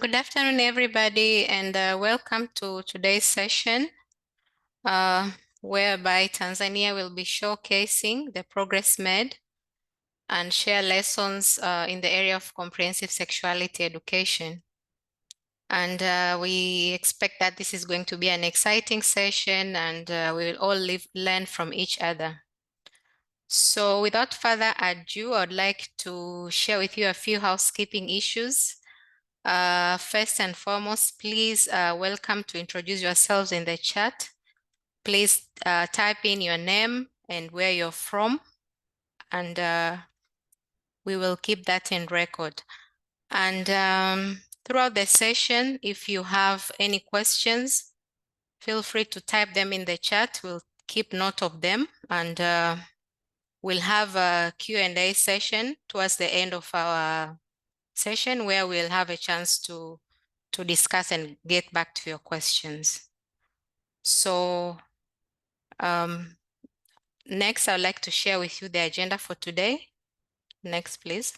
Good afternoon, everybody, and welcome to today's session, whereby Tanzania will be showcasing the progress made and share lessons in the area of comprehensive sexuality education. And we expect that this is going to be an exciting session, and we will all learn from each other. So without further ado, I'd like to share with you a few housekeeping issues. First and foremost, please welcome to introduce yourselves in the chat. Please type in your name and where you're from, and we will keep that in record. And throughout the session, if you have any questions, feel free to type them in the chat. We'll keep note of them, and we'll have a Q&A session towards the end of our session where we'll have a chance to discuss and get back to your questions. So next, I'd like to share with you the agenda for today. Next, please.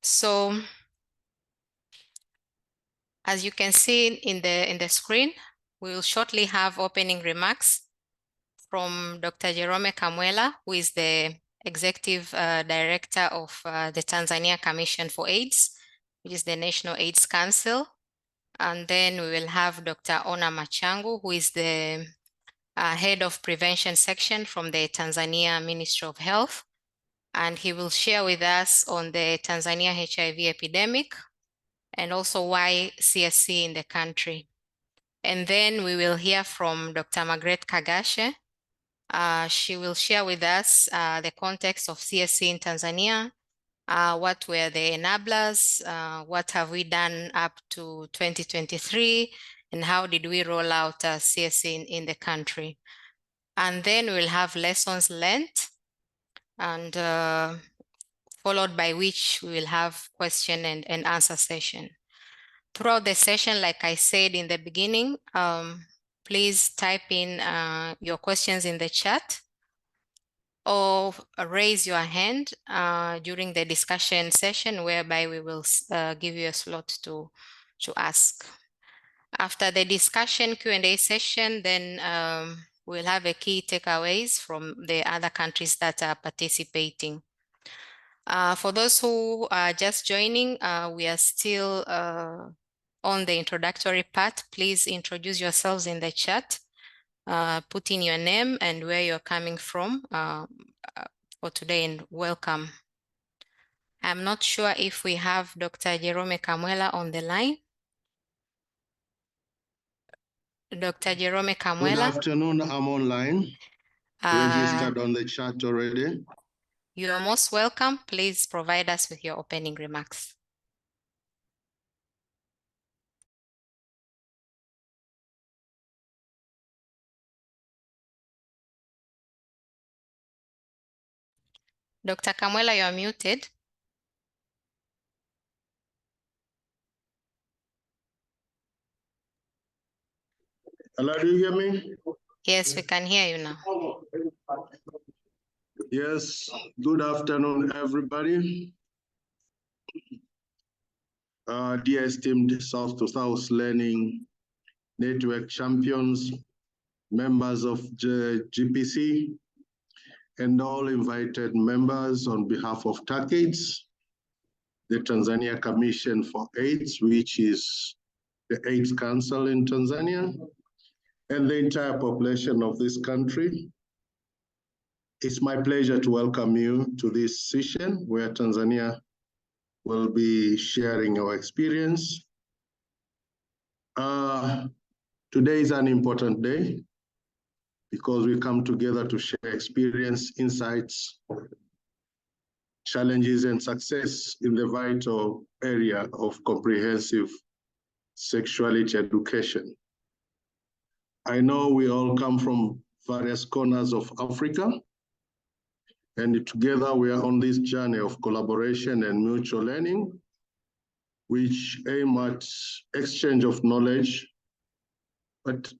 So as you can see in the screen, we will shortly have opening remarks from Dr. Jerome Kamwela, who is the Executive Director of the Tanzania Commission for AIDS, which is the National AIDS Council. And then we will have Dr. Ona Machangu, who is the Head of Prevention Section from the Tanzania Ministry of Health. And he will share with us on the Tanzania HIV epidemic and also why CSC in the country. And then we will hear from Dr. Margaret Kagashe. She will share with us the context of CSC in Tanzania, what were the enablers, what have we done up to 2023, and how did we roll out CSC in the country. And then we'll have lessons learned, and followed by which we will have question and answer session. Throughout the session, like I said in the beginning, please type in your questions in the chat or raise your hand during the discussion session, whereby we will give you a slot to ask. After the discussion Q&A session, then we'll have a key takeaways from the other countries that are participating. For those who are just joining, we are still on the introductory part. Please introduce yourselves in the chat. Put in your name and where you're coming from for today, and welcome. I'm not sure if we have Dr. Jerome Kamwela on the line. Dr. Jerome Kamwela. Good afternoon, I'm online. Registered on the chat already. You are most welcome. Please provide us with your opening remarks. Dr. Kamwela, you are muted. Hello, do you hear me? Yes, we can hear you now. Yes, good afternoon, everybody. Dear esteemed South to South Learning Network champions, members of GPC, and all invited members on behalf of TACAIDS, the Tanzania Commission for AIDS, which is the AIDS Council in Tanzania, and the entire population of this country. It's my pleasure to welcome you to this session where Tanzania will be sharing our experience. Today is an important day because we come together to share experience, insights, challenges, and success in the vital area of comprehensive sexuality education. I know we all come from various corners of Africa, and together we are on this journey of collaboration and mutual learning, which aim at exchange of knowledge. But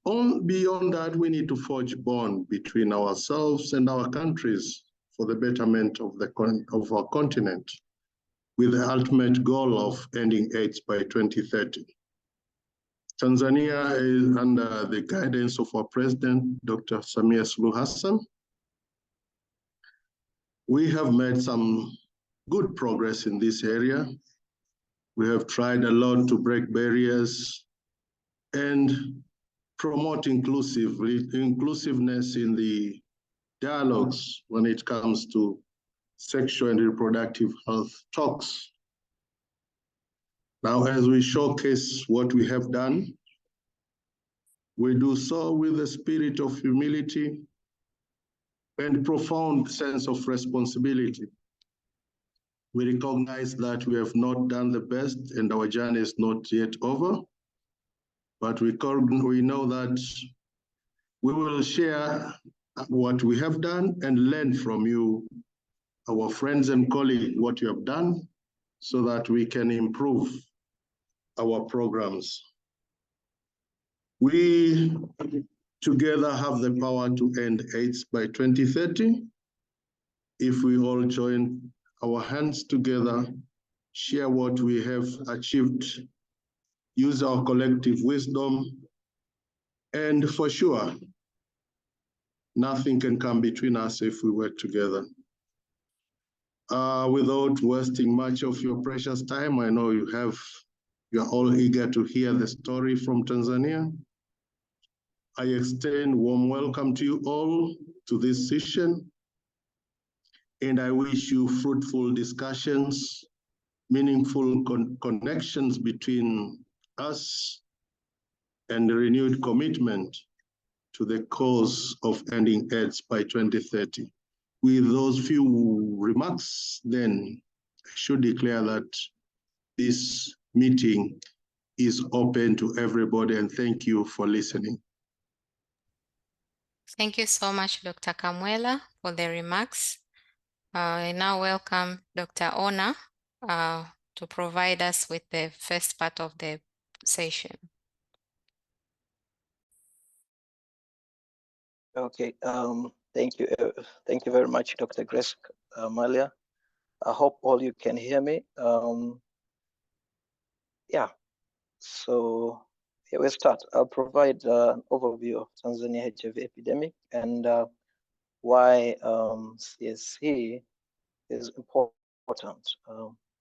beyond that, we need to forge bond between ourselves and our countries for the betterment of our continent. with the ultimate goal of ending AIDS by 2030. Tanzania is under the guidance of our President, Dr. Samia Suluhu Hassan. We have made some good progress in this area. We have tried a lot to break barriers and promote inclusiveness in the dialogues when it comes to sexual and reproductive health talks. Now, as we showcase what we have done, we do so with a spirit of humility and profound sense of responsibility. We recognize that we have not done the best and our journey is not yet over, but we know that we will share what we have done and learn from you, our friends and colleagues, what you have done so that we can improve our programs. We together have the power to end AIDS by 2030 if we all join our hands together, share what we have achieved, use our collective wisdom, and for sure, nothing can come between us if we work together. Without wasting much of your precious time, I know you're all eager to hear the story from Tanzania. I extend warm welcome to you all to this session, and I wish you fruitful discussions, meaningful connections between us, and a renewed commitment to the cause of ending AIDS by 2030. With those few remarks, then I should declare that this meeting is open to everybody, and thank you for listening. Thank you so much, Dr. Kamwela, for the remarks. I now welcome Dr. Ona to provide us with the first part of the session. Okay, thank you very much, Dr. Grace Malia. I hope all you can hear me. Yeah, so here we start. I'll provide an overview of Tanzania HIV epidemic and why CSE is important.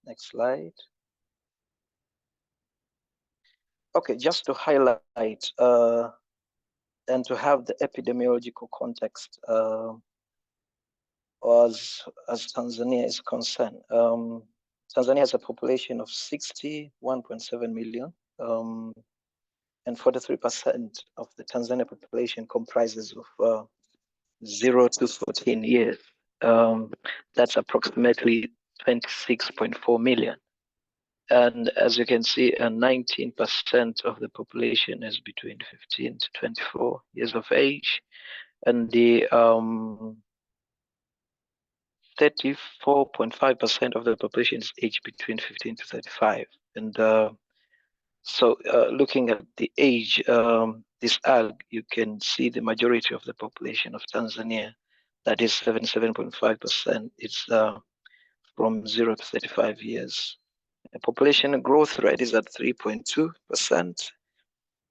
Next slide. Okay, just to highlight and to have the epidemiological context as Tanzania is concerned. Tanzania has a population of 61.7 million, and 43% of the Tanzania population comprises of 0 to 14 years. That's approximately 26.4 million. And as you can see, 19% of the population is between 15 to 24 years of age, and the 34.5% of the population is aged between 15 to 35. And so looking at the age, this AG, you can see the majority of the population of Tanzania, that is 77.5%, it's from 0 to 35 years. The population growth rate is at 3.2%,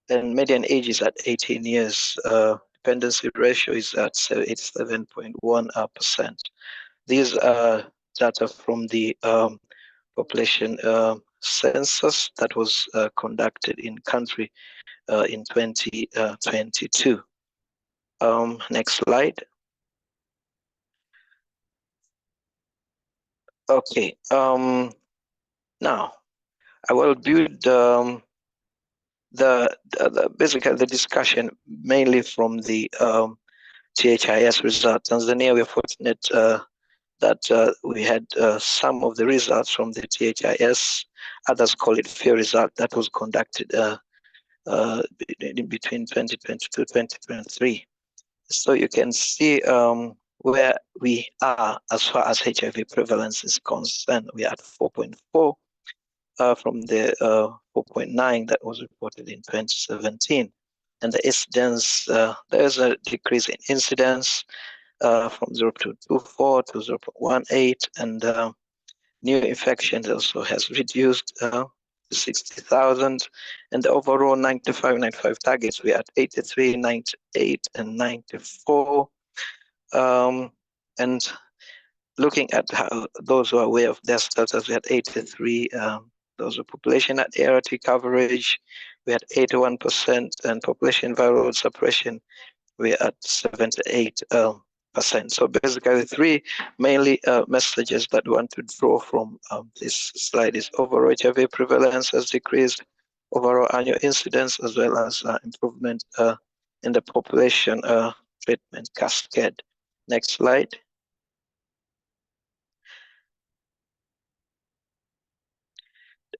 and median age is at 18 years. Dependency ratio is at 87.1%. These are data from the population census that was conducted in country in 2022. Next slide. Okay. Now, I will build basically the discussion mainly from the THIS result. Tanzania, we are fortunate that we had some of the results from the THIS, others call it fair result, that was conducted between 2022 to 2023. So you can see where we are as far as HIV prevalence is concerned. We are at 4.4 from the 4.9 that was reported in 2017. And the incidence, there's a decrease in incidence from 0.24 to 0.18, and New infections also has reduced to 60,000, and the overall 95 targets, we are at 83, 98, and 94. And looking at how those who are aware of their status, we had 83. Those were population at ART coverage, we had 81%, and population viral suppression, we're at 78%. So basically, three mainly messages that we want to draw from this slide is overall HIV prevalence has decreased, overall annual incidence, as well as improvement in the population treatment cascade. Next slide.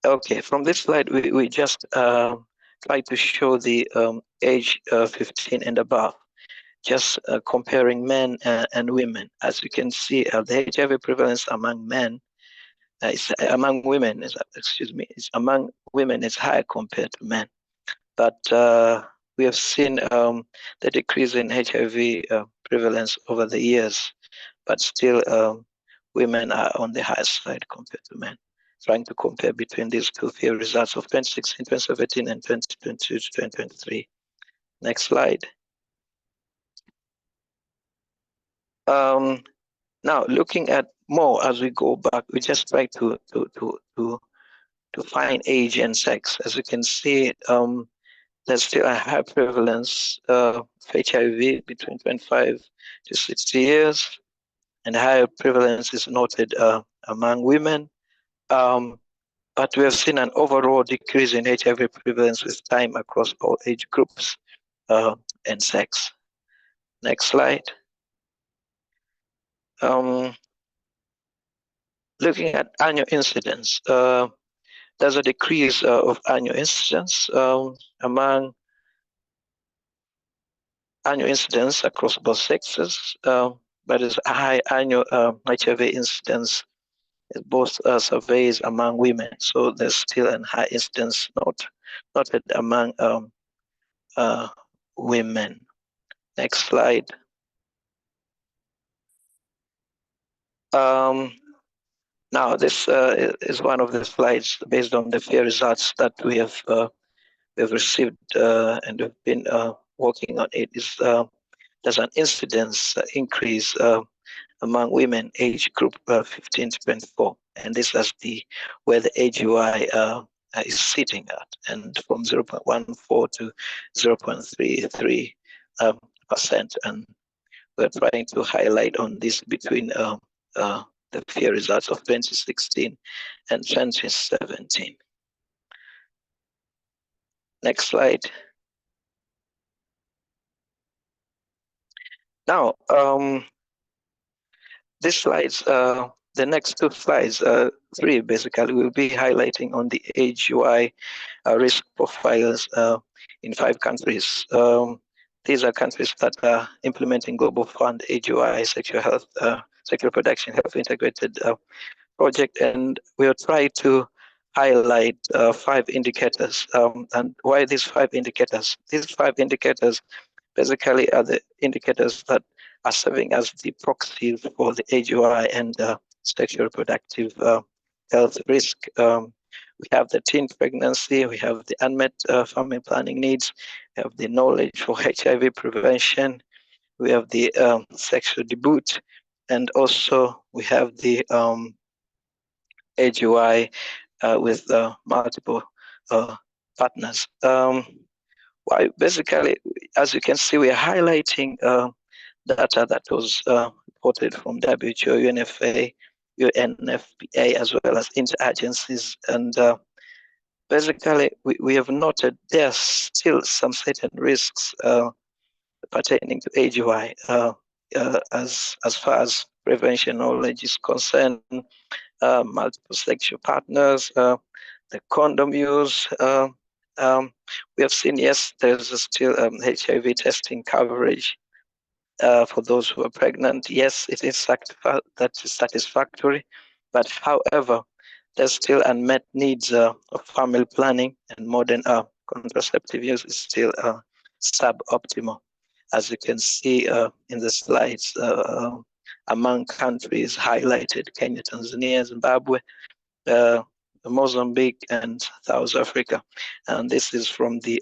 Okay, from this slide, we just try to show the age 15 and above, just comparing men and women. As you can see, the HIV prevalence among men, among women, is among women is higher compared to men. But we have seen the decrease in HIV prevalence over the years, but still women are on the higher side compared to men. Trying to compare between these two field results of 2016, 2017, and 2022 to 2023. Next slide. Now, looking at more as we go back, we just try to find age and sex. As you can see, there's still a high prevalence of HIV between 25 to 60 years, and higher prevalence is noted among women. But we have seen an overall decrease in HIV prevalence with time across all age groups and sex. Next slide. Looking at annual incidence, there's a decrease of annual incidence among annual incidence across both sexes, but there's a high annual HIV incidence in both surveys among women. So there's still a high incidence noted among women. Next slide. Now, this is one of the slides based on the fair results that we have received and have been working on. It is there's an incidence increase among women age group 15 to 24, and this is where the AGY is sitting at, and from 0.14 to 0.33%, and we're trying to highlight on this between the fair results of 2016 and 2017. Next slide. Now, these slides, the next two slides, three basically, will be highlighting on the AGY risk profiles in 5 countries. These are countries that are implementing Global Fund AGY sexual health, sexual reproduction health integrated project, and we'll try to highlight 5 indicators. And why these 5 indicators? These 5 indicators basically are the indicators that are serving as the proxy for the AGY and sexual reproductive health risk. We have the teen pregnancy, we have the unmet family planning needs, we have the knowledge for HIV prevention, we have the sexual debut, and also we have the AGY with multiple partners. Why basically, as you can see, we are highlighting data that was reported from WHO, UNFPA, UNFPA, as well as interagencies. And basically, we have noted there are still some certain risks pertaining to AGY as far as prevention knowledge is concerned, multiple sexual partners, the condom use. We have seen, yes, there's still HIV testing coverage for those who are pregnant. Yes, it is satisfactory, but however, there's still unmet needs of family planning, and modern contraceptive use is still suboptimal. As you can see in the slides, among countries highlighted: Kenya, Tanzania, Zimbabwe, Mozambique, and South Africa. And this is from the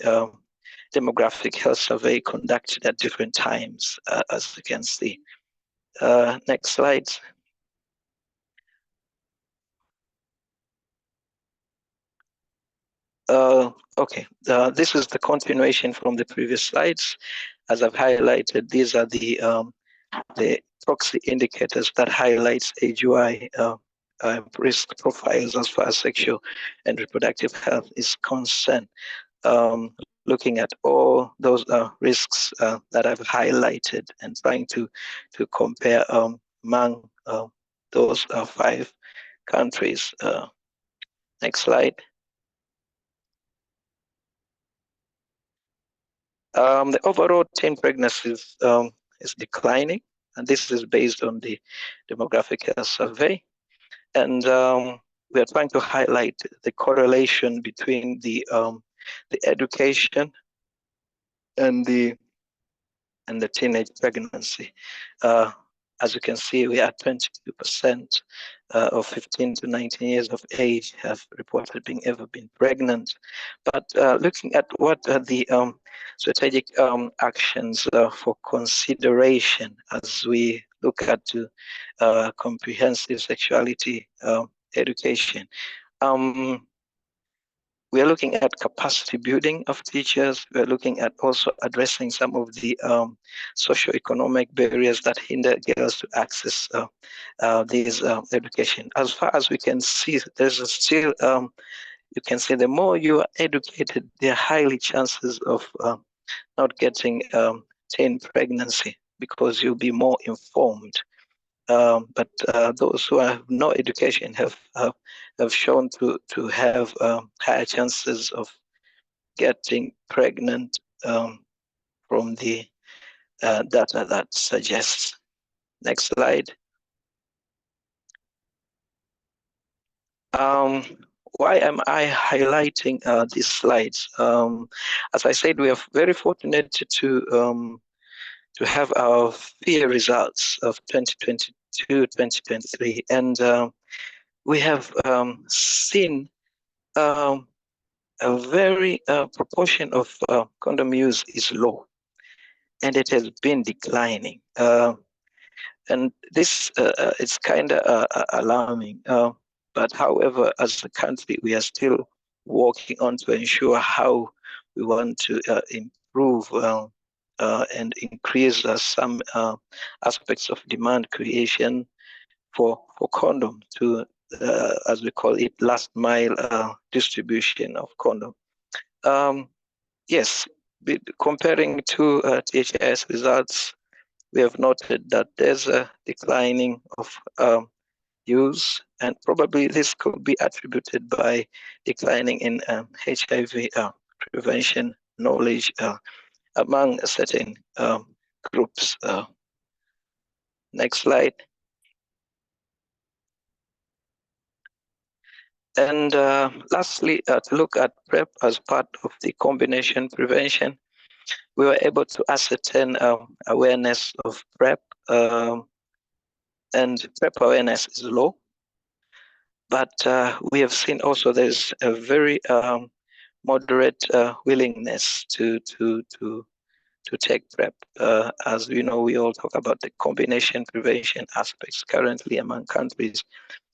demographic health survey conducted at different times, as you can see. Next slide. Okay, this is the continuation from the previous slides. As I've highlighted, these are the proxy indicators that highlights AGI risk profiles as far as sexual and reproductive health is concerned. Looking at all those risks that I've highlighted and trying to compare among those 5 countries. Next slide. The overall teen pregnancies is declining, and this is based on the demographic health survey. And we are trying to highlight the correlation between the education and the teenage pregnancy. As you can see, we are 22% of 15 to 19 years of age have reported being pregnant. But looking at what are the strategic actions for consideration as we look at comprehensive sexuality education. We are looking at capacity building of teachers. We are looking at also addressing some of the socioeconomic barriers that hinder girls to access these education. As far as we can see, there's still, you can say the more you are educated, there are highly chances of not getting teen pregnancy because you'll be more informed. But those who have no education have shown to have higher chances of getting pregnant from the data that suggests. Next slide. Why am I highlighting these slides? As I said, we are very fortunate to have our FEAR results of 2022-2023, and we have seen a very proportion of condom use is low, and it has been declining. And this is kind of alarming. But however, as a country, we are still working on to ensure how we want to improve and increase some aspects of demand creation for condom to, as we call it, last mile distribution of condom. Yes, comparing to THIS results, we have noted that there's a declining of use, and probably this could be attributed by declining in HIV prevention knowledge among certain groups. Next slide. And lastly, to look at PrEP as part of the combination prevention, we were able to ascertain awareness of PrEP, and PrEP awareness is low. But we have seen also there's a very moderate willingness to take PrEP. As we know, we all talk about the combination prevention aspects currently among countries.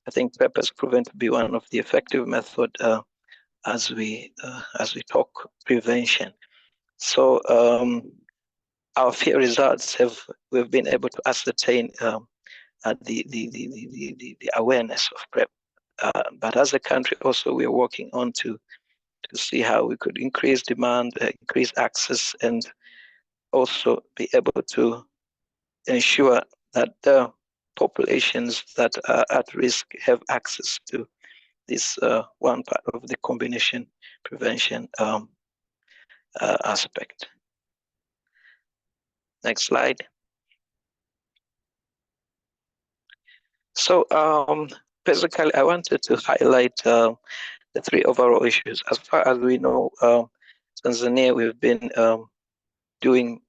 I think PrEP has proven to be one of the effective methods as we talk prevention. So our FEAR results we've been able to ascertain the awareness of PrEP. But as a country, also we are working on to see how we could increase demand, increase access, and also be able to ensure that the populations that are at risk have access to this one part of the combination prevention aspect. Next slide. So basically, I wanted to highlight the 3 overall issues. As far as we know, Tanzania, we've been doing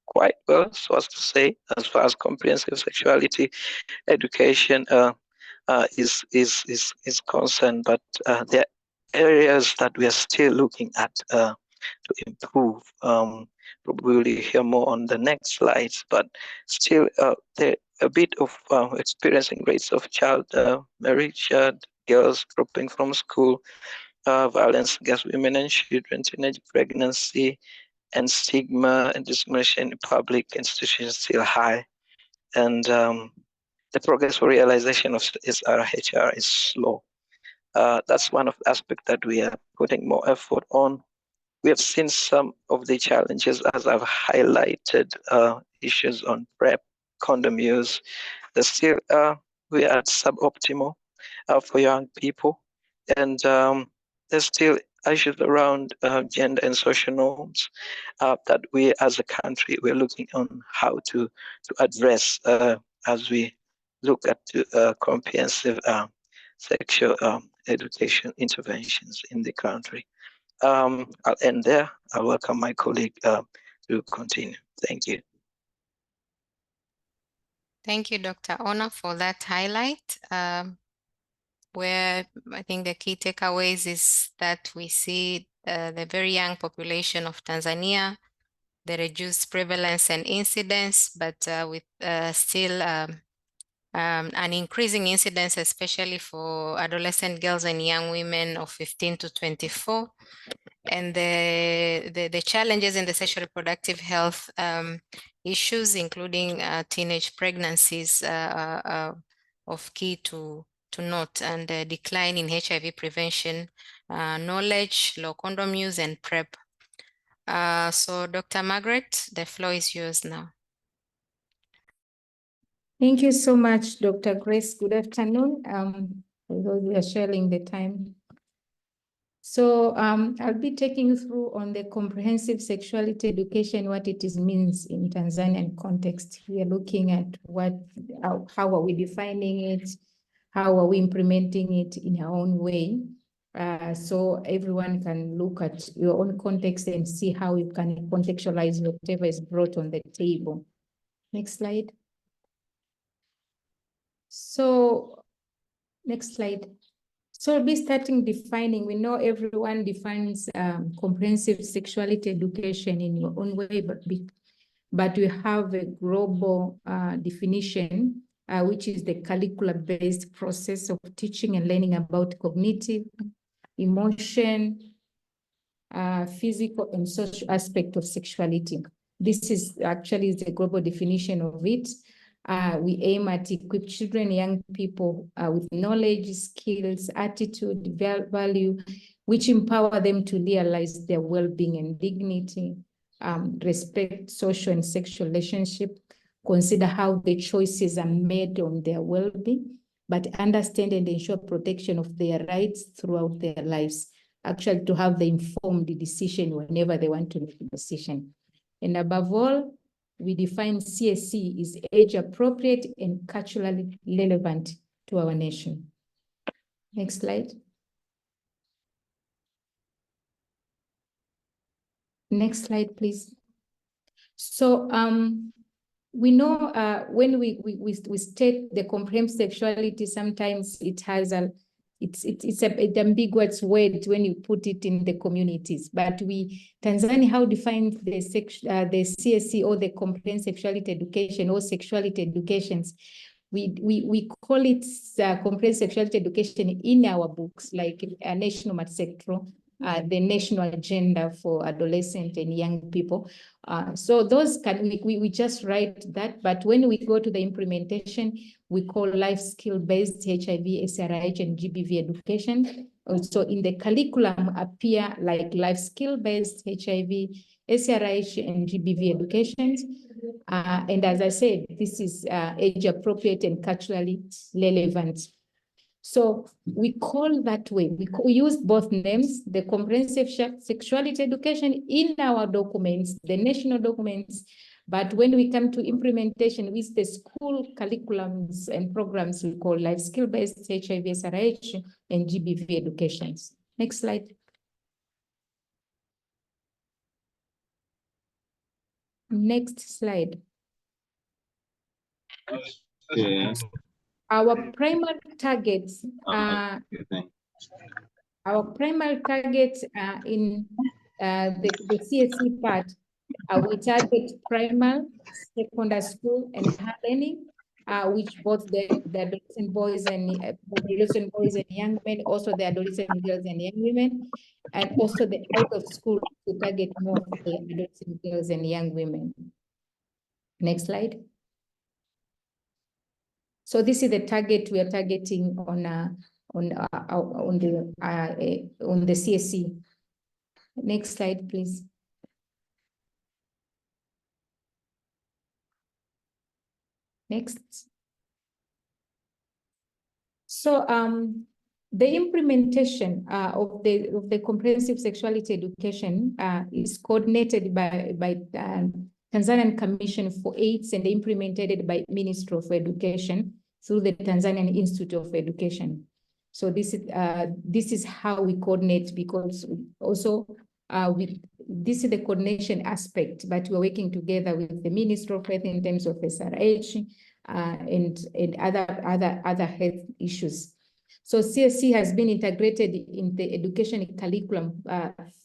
quite well, so as to say, as far as comprehensive sexuality education is concerned. But there are areas that we are still looking at to improve. Probably we'll hear more on the next slides, but still there a bit of experiencing rates of child marriage, girls dropping from school, violence against women and children, teenage pregnancy, and stigma and discrimination in public institutions still high. And the progress for realization of SRHR is slow. That's one of the aspects that we are putting more effort on. We have seen some of the challenges, as I've highlighted, issues on PrEP, condom use. There's still, we are at suboptimal for young people. And there's still issues around gender and social norms that we as a country, we're looking on how to address as we look at comprehensive sexual education interventions in the country. I'll end there. I'll welcome my colleague to continue. Thank you. Thank you, Dr. Ona, for that highlight. Where I think the key takeaways is that we see the very young population of Tanzania, the reduced prevalence and incidence, but with still an increasing incidence, especially for adolescent girls and young women of 15 to 24. And the challenges in the sexual reproductive health issues, including teenage pregnancies, of key to note, and the decline in HIV prevention knowledge, low condom use, and PrEP. So Dr. Margaret, the floor is yours now. Thank you so much, Dr. Grace. Good afternoon. We are sharing the time. So I'll be taking you through on the comprehensive sexuality education, what it means in Tanzanian context. We are looking at how are we defining it, how are we implementing it in our own way, so everyone can look at your own context and see how you can contextualize whatever is brought on the table. Next slide. So next slide. So we'll be starting defining. We know everyone defines comprehensive sexuality education in your own way, but we have a global definition, which is the curriculum-based process of teaching and learning about cognitive, emotion, physical, and social aspect of sexuality. This is actually the global definition of it. We aim at equip children, young people with knowledge, skills, attitude, value, which empower them to realize their well-being and dignity, respect social and sexual relationship, consider how the choices are made on their well-being, but understand and ensure protection of their rights throughout their lives, actually to have the informed decision whenever they want to make a decision. And above all, we define CSE is age appropriate and culturally relevant to our nation. Next slide. Next slide, please. So we know when we state the comprehensive sexuality, sometimes it has it's an ambiguous word when you put it in the communities. But Tanzania, how defines the CSE or the comprehensive sexuality education or sexuality educations? We call it comprehensive sexuality education in our books, like a national sector, the national agenda for adolescent and young people. So those we just write that, but when we go to the implementation, we call life skill-based HIV, SRH, and GBV education. Also in the curriculum appear like life skill-based HIV, SRH, and GBV educations. And as I said, this is age appropriate and culturally relevant. So we call that way, we use both names, the comprehensive sexuality education in our documents, the national documents, but when we come to implementation with the school curriculums and programs, we call life skill-based HIV, SRH, and GBV educations. Next slide. Next slide. Okay. Our primary targets are in the CSE part. We target primary, secondary school, and higher learning, which both the adolescent boys and young men, also the adolescent girls and young women, and also the out of school to target more the adolescent girls and young women. Next slide. So this is the target we are targeting on the CSE. Next slide, please. Next. So the implementation of the comprehensive sexuality education is coordinated by Tanzanian Commission for AIDS and implemented by Ministry of Education through the Tanzanian Institute of Education. So this is how we coordinate, because also this is the coordination aspect, but we're working together with the Ministry of Health in terms of SRH and other health issues. So CSE has been integrated in the education curriculum.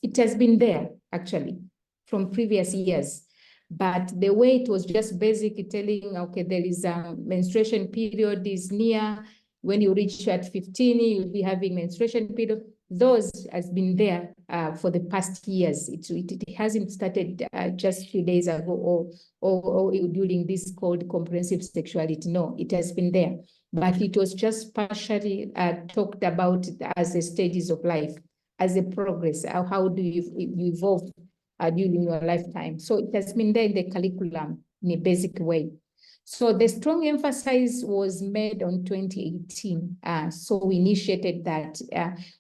It has been there actually from previous years, but the way it was just basically telling, okay, there is a menstruation period is near. When you reach at 15, you'll be having menstruation period. Those has been there for the past years. It hasn't started just a few days ago or during this called comprehensive sexuality. No, it has been there, but it was just partially talked about as the stages of life, as a progress. How do you evolve during your lifetime? So it has been there in the curriculum in a basic way. So the strong emphasis was made on 2018. So we initiated that.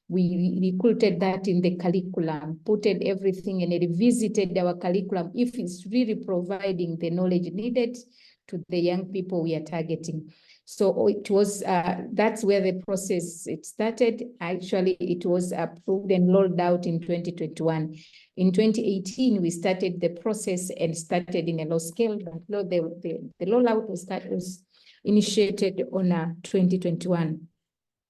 We recruited that in the curriculum, put everything and revisited our curriculum if it's really providing the knowledge needed to the young people we are targeting. So it was, that's where the process it started. Actually, it was approved and rolled out in 2021. In 2018, we started the process and started in a low scale, but the rollout was initiated on 2021.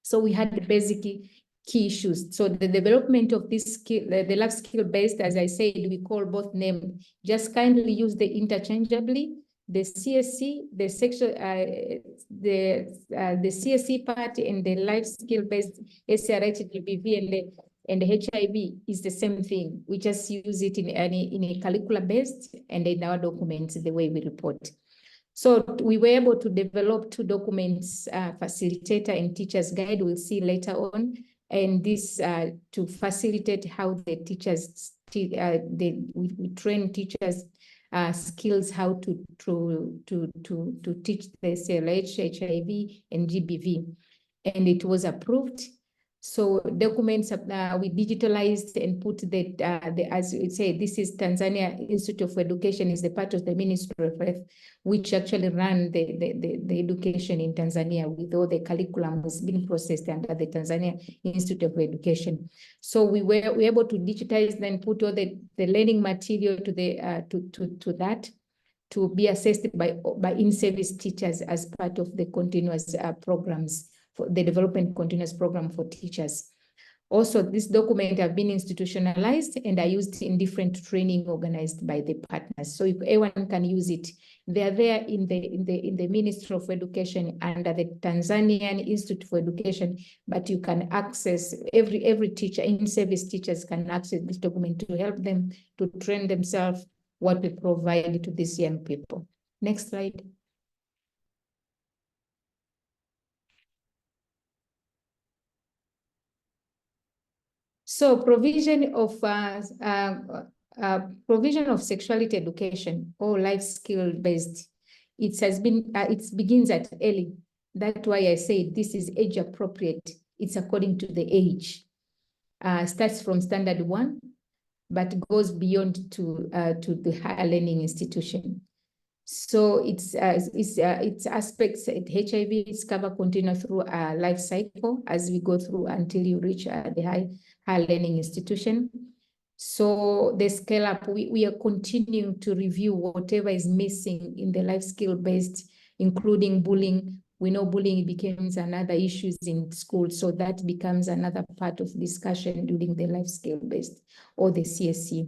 So we had basically key issues. So the development of this skill, the life skill based, as I said, we call both names. Just kindly use the interchangeably. The CSC, the sexual, the CSC part and the life skill based SRH, GBV, and the HIV is the same thing. We just use it in a curricular based and in our documents the way we report. So we were able to develop 2 documents, facilitator and teacher's guide. We'll see later on, and this to facilitate how the teachers we train teachers skills how to teach the SLH, HIV, and GBV, and it was approved. So documents we digitalized and put as we say, this is Tanzania Institute of Education, is the part of the Ministry of Health, which actually ran the education in Tanzania, with all the curriculum was being processed under the Tanzania Institute of Education. So we were able to digitize and put all the learning material to that to be assessed by in-service teachers as part of the continuous programs, for the development continuous program for teachers. Also, this document have been institutionalized and are used in different training organized by the partners. So if anyone can use it, they are there in the Ministry of Education under the Tanzanian Institute for Education, but you can access, every teacher, in-service teachers can access this document to help them to train themselves what we provide to these young people. Next slide. So provision of sexuality education or life skill based, it begins at early. That's why I say this is age appropriate. It's according to the age. Starts from standard 1, but goes beyond to the higher learning institution. So its aspects, HIV is covered continuous through a life cycle as we go through until you reach the high learning institution. So the scale up, we are continuing to review whatever is missing in the life skill based, including bullying. We know bullying becomes another issue in school, so that becomes another part of discussion during the life skill based or the CSE.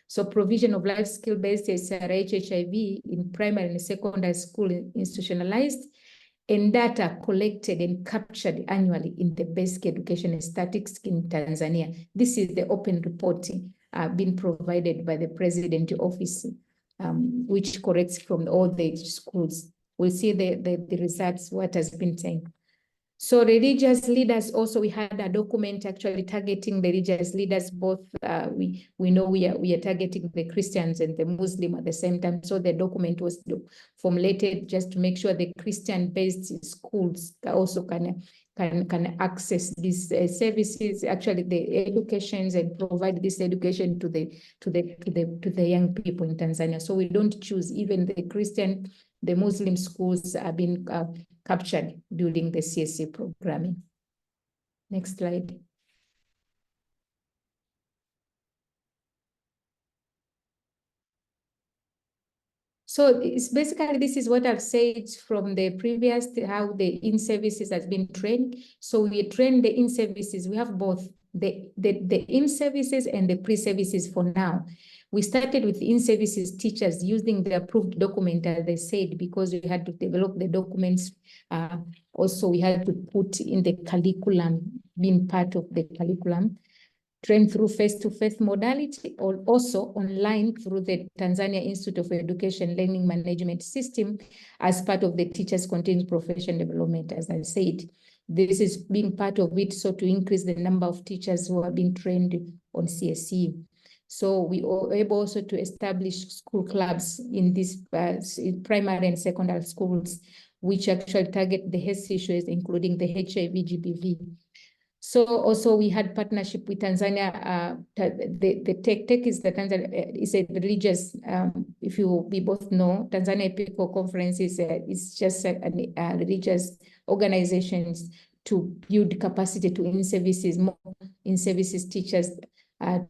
So provision of life skill based SRH HIV in primary and secondary school institutionalized, and data collected and captured annually in the basic education statistics in Tanzania. This is the open reporting being provided by the President Office, which collects from all the schools. We'll see the results, what has been saying. So religious leaders also, we had a document actually targeting the religious leaders, both we know we are targeting the Christians and the Muslim at the same time. So the document was formulated just to make sure the Christian-based schools also can access these services, actually the educations, and provide this education to the young people in Tanzania. So we don't choose, even the Christian, the Muslim schools have been captured during the CSE programming. Next slide. So it's basically, this is what I've said from the previous, how the in-services has been trained. So we train the in-services. We have both the in-services and the pre-services for now. We started with in-services teachers using the approved document, as they said, because we had to develop the documents. Also, we had to put in the curriculum, being part of the curriculum. Trained through face-to-face modality, or also online through the Tanzania Institute of Education Learning Management System as part of the Teachers Continuous Profession Development. As I said, this is being part of it, so to increase the number of teachers who are being trained on CSE. So we were able also to establish school clubs in these primary and secondary schools, which actually target the health issues, including the HIV, GBV. So also we had partnership with Tanzania. The tech is the Tanzania is a religious. If we both know, Tanzania Episcopal Conference is just a religious organizations to build capacity to in-services, more in-services teachers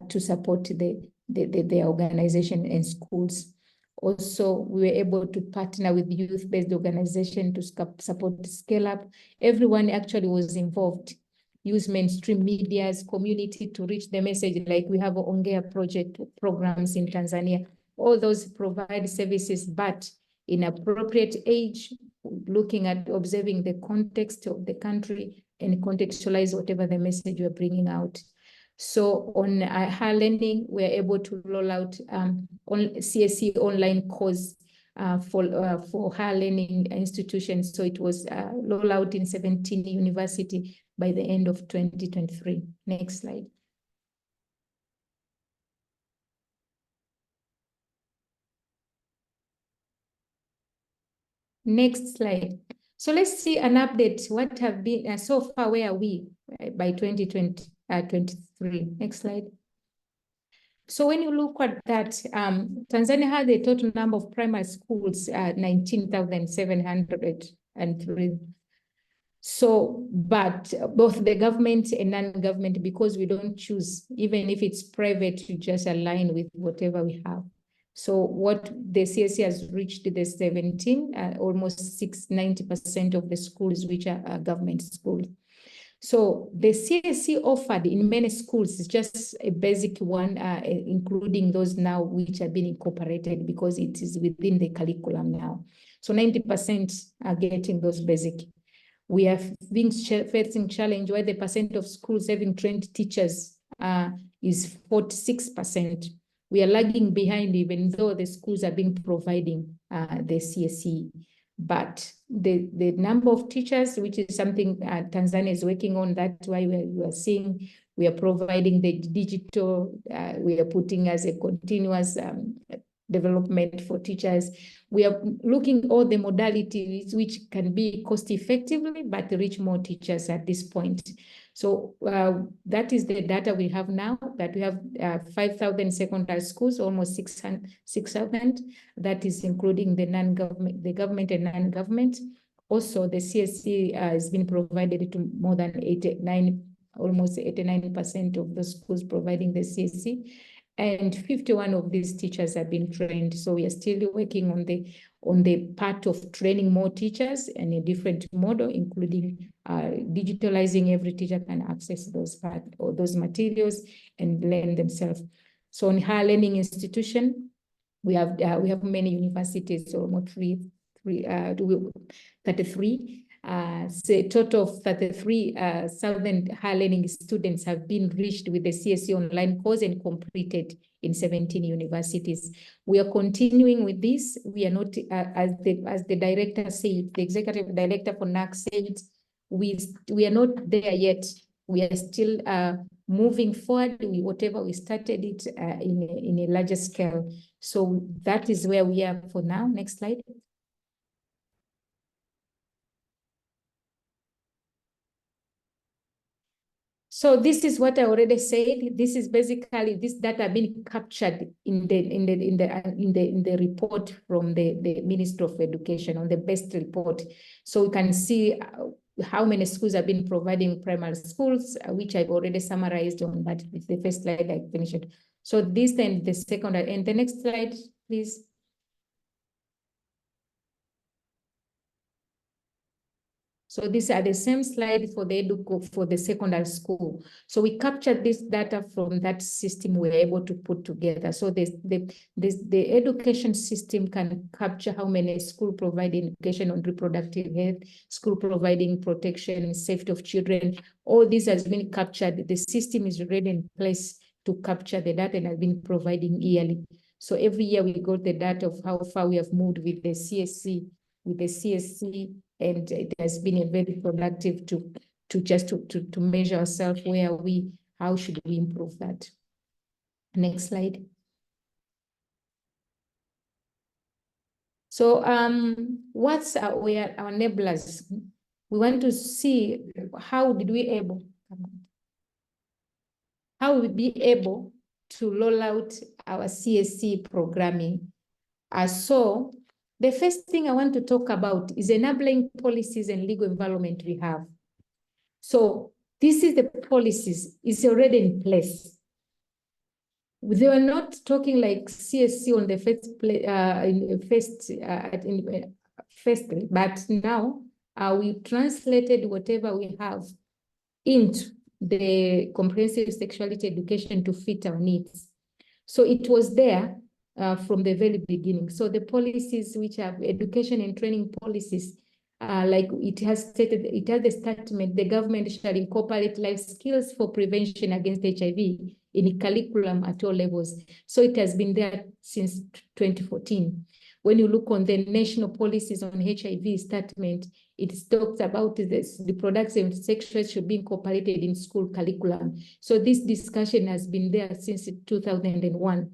to support the organization and schools. Also, we were able to partner with youth-based organization to support scale up. Everyone actually was involved. Use mainstream media's community to reach the message, like we have Ongea project programs in Tanzania. All those provide services, but in appropriate age, looking at observing the context of the country and contextualize whatever the message we're bringing out. So on higher learning, we're able to roll out on CSE online course for higher learning institutions. So it was rolled out in 17 universities by the end of 2023. Next slide. Next slide. So let's see an update. What have been so far? Where are we by 2023? Next slide. So when you look at that, Tanzania had a total number of primary schools, 19,703. So, but both the government and non-government, because we don't choose, even if it's private, you just align with whatever we have. So what the CSE has reached the 17, almost 90% of the schools which are government schools. So the CSE offered in many schools is just a basic one, including those now which have been incorporated because it is within the curriculum now. So 90% are getting those basic. We have been facing challenge where the percent of schools having trained teachers is 46%. We are lagging behind, even though the schools have been providing the CSE. But the number of teachers, which is something Tanzania is working on, that's why we are seeing we are providing the digital, we are putting as a continuous development for teachers. We are looking at all the modalities which can be cost effectively, but reach more teachers at this point. So that is the data we have now, that we have 5,000 secondary schools, almost 6,000. That is including the non-government, the government and non-government. Also, the CSE has been provided to more than almost 89% of the schools providing the CSE. and 51 of these teachers have been trained. So we are still working on the part of training more teachers in a different model, including digitalizing. Every teacher can access those parts or those materials and learn themselves. So in higher learning institution, we have many universities, almost 33. So a total of 33,000 higher learning students have been reached with the CSE online course and completed in 17 universities. We are continuing with this. We are not, as the director said, the executive director for NAC said, we are not there yet. We are still moving forward with whatever we started it in a larger scale. So that is where we are for now. Next slide. So this is what I already said. This is basically this data being captured in the report from the Ministry of Education on the best report. So we can see how many schools have been providing primary schools, which I've already summarized on that with the first slide I finished. So this then the second and the next slide, please. So these are the same slide for the for the secondary school. So we captured this data from that system we were able to put together. So the education system can capture how many schools providing education on reproductive health, school providing protection and safety of children. All this has been captured. The system is already in place to capture the data and has been providing yearly. So every year we got the data of how far we have moved with the CSC, and it has been a very productive to measure ourselves where how should we improve that. Next slide. So what's our enablers? We want to see how we be able to roll out our CSC programming. So the first thing I want to talk about is enabling policies and legal environment we have. So this is the policies, is already in place. They were not talking like CSC on the firstly, but now we translated whatever we have into the comprehensive sexuality education to fit our needs. So it was there from the very beginning. So the policies which have education and training policies, like it has stated, it has the statement, the government shall incorporate life skills for prevention against HIV in curriculum at all levels. So it has been there since 2014. When you look on the national policies on HIV statement, it talks about this, the reproductive sexual should be incorporated in school curriculum. So this discussion has been there since 2001.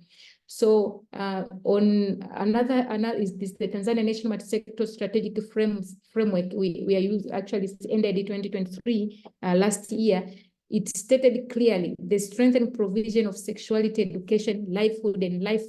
So on another is this the Tanzania National Multi-Sector Strategic Framework we are using, actually ended in 2023 last year. It stated clearly the strengthened provision of sexuality education, livelihood and life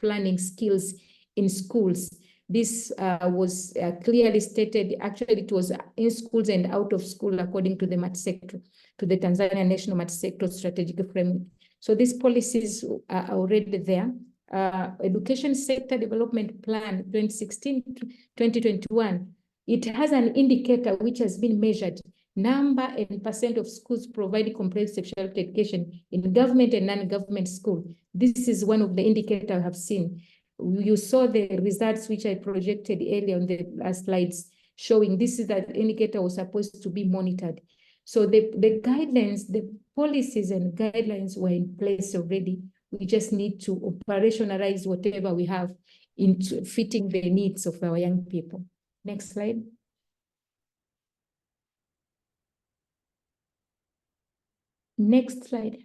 planning skills in schools. This was clearly stated. Actually, it was in schools and out of school according to the multi-sector, to the Tanzania National Multi-Sector Strategic Framework. So these policies are already there. Education Sector Development Plan 2016-2021, it has an indicator which has been measured, number and percent of schools providing comprehensive sexuality education in government and non-government school. This is one of the indicators I have seen. You saw the results which I projected earlier on the last slides, showing this is that indicator was supposed to be monitored. So the guidelines, the policies and guidelines were in place already. We just need to operationalize whatever we have into fitting the needs of our young people. Next slide. Next slide.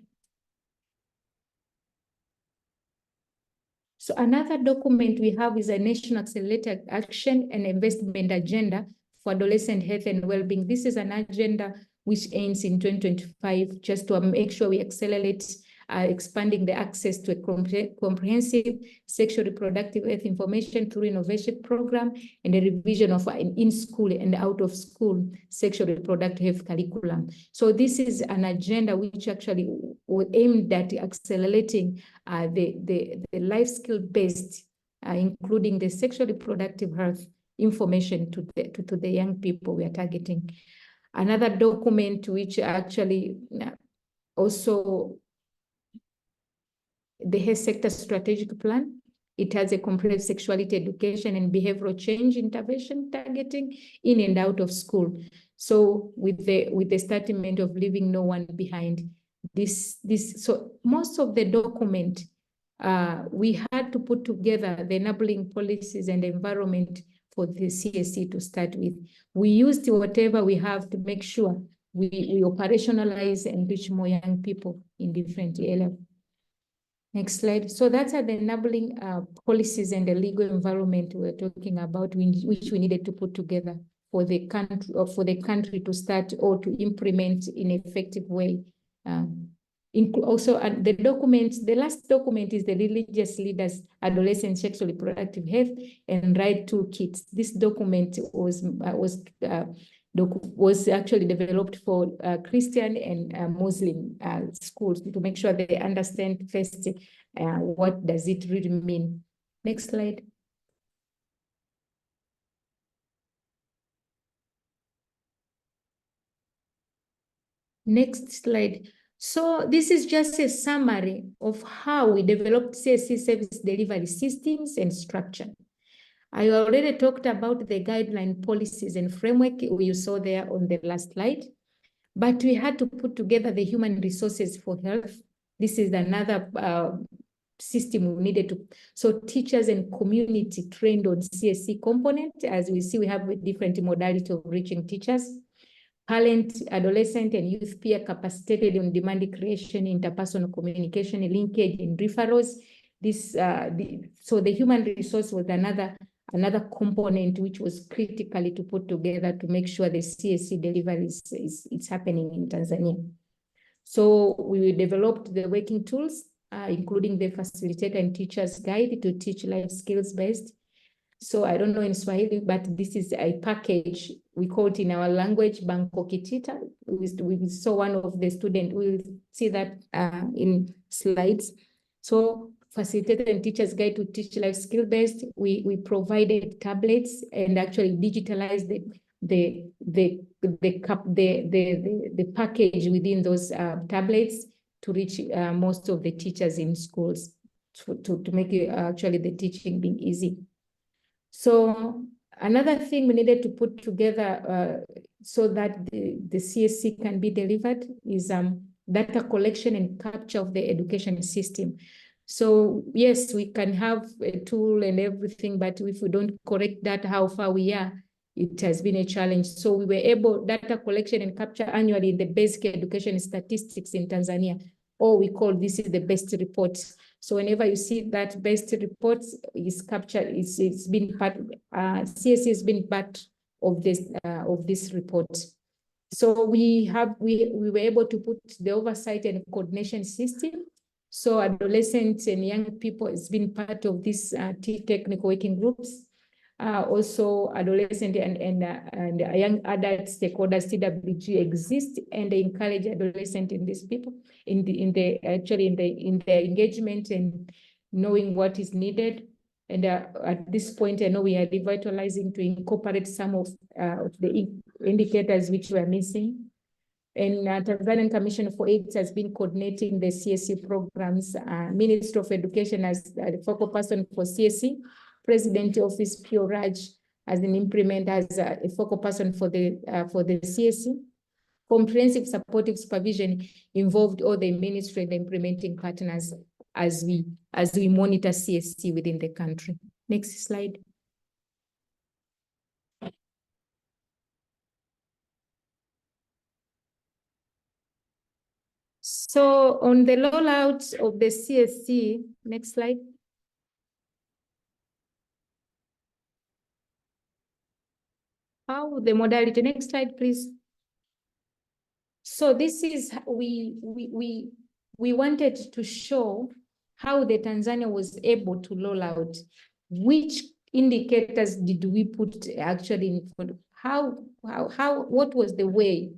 So another document we have is a National Accelerated Action and Investment Agenda for Adolescent Health and Wellbeing. This is an agenda which ends in 2025, just to make sure we accelerate expanding the access to a comprehensive sexual reproductive health information through innovation program, and the revision of an in-school and out-of-school sexual reproductive health curriculum. So this is an agenda which actually was aimed at accelerating the life skill-based, including the sexual reproductive health information to the young people we are targeting. Another document which actually also the health sector strategic plan. It has a comprehensive sexuality education and behavioral change intervention targeting in and out of school. So with the statement of leaving no one behind, so most of the document we had to put together the enabling policies and environment for the CSE to start with. We used whatever we have to make sure we operationalize and reach more young people in different areas. Next slide. So that's the enabling policies and the legal environment we're talking about, which we needed to put together for the country to start or to implement in an effective way. Also, the last document is the Religious Leaders, Adolescent Sexual Reproductive Health and Right Toolkit. This document was actually developed for Christian and Muslim schools to make sure they understand first what does it really mean. Next slide. Next slide. So this is just a summary of how we developed CSE service delivery systems and structure. I already talked about the guideline policies and framework you saw there on the last slide, but we had to put together the human resources for health. This is another system we needed to, so teachers and community trained on CSE component. As we see, we have a different modality of reaching teachers. Parent, adolescent, and youth peer capacitated on demand creation, interpersonal communication, linkage, and referrals. So the human resource was another component which was critically to put together to make sure the CSE delivery is happening in Tanzania. So we developed the working tools, including the facilitator and teacher's guide to teach life skills based. So I don't know in Swahili, but this is a package. We call it in our language, Banco Kitita. We saw one of the students, we'll see that in slides. So facilitator and teacher's guide to teach life skill based. We provided tablets and actually digitalized the package within those tablets to reach most of the teachers in schools to make it, actually the teaching being easy. So another thing we needed to put together so that the CSC can be delivered is data collection and capture of the education system. So yes, we can have a tool and everything, but if we don't correct data, how far we are, it has been a challenge. So we were able, data collection and capture annually in the basic education statistics in Tanzania, or we call this is the best report. So whenever you see that best report is captured, it's been part, CSE has been part of this report. So we were able to put the oversight and coordination system. So adolescents and young people has been part of this technical working groups. Also adolescent and young adult stakeholders, TWG exist, and they encourage adolescent in these people in the engagement and knowing what is needed. And at this point, I know we are revitalizing to incorporate some of the indicators which were missing. And Tanzanian Commission for AIDS has been coordinating the CSE programs. Ministry of Education as the focal person for CSE. President Office Pure Raj as an implementer, as a focal person for the CSE. Comprehensive supportive supervision involved all the ministry and the implementing partners as we monitor CSE within the country. Next slide. So on the rollout of the CSE, next slide. How the modality, next slide, please. So this is, we we wanted to show how the Tanzania was able to roll out, which indicators did we put actually in, what was the way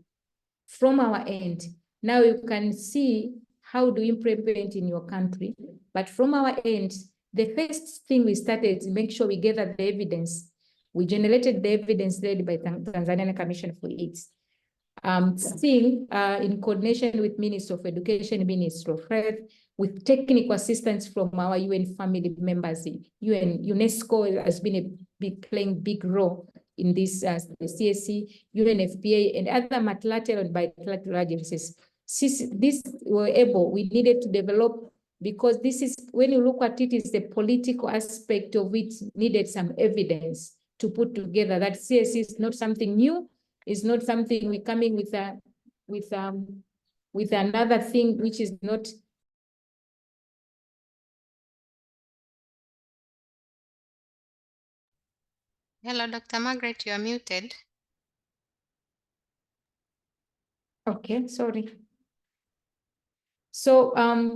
from our end. Now you can see how do you implement in your country, but from our end, the first thing we started to make sure we gather the evidence. We generated the evidence led by Tanzanian Commission for AIDS. Still, in coordination with Minister of Education, Minister of Health, with technical assistance from our UN family members. UNESCO has been playing big role in this, the CSC, UNFPA, and other multilateral and bilateral agencies. Since this were able, we needed to develop, because this is, when you look at it, is the political aspect of it, needed some evidence to put together that CSC is not something new, is not something we're coming with another thing which is not. Hello, Dr. Margaret, you are muted. Okay, sorry. So,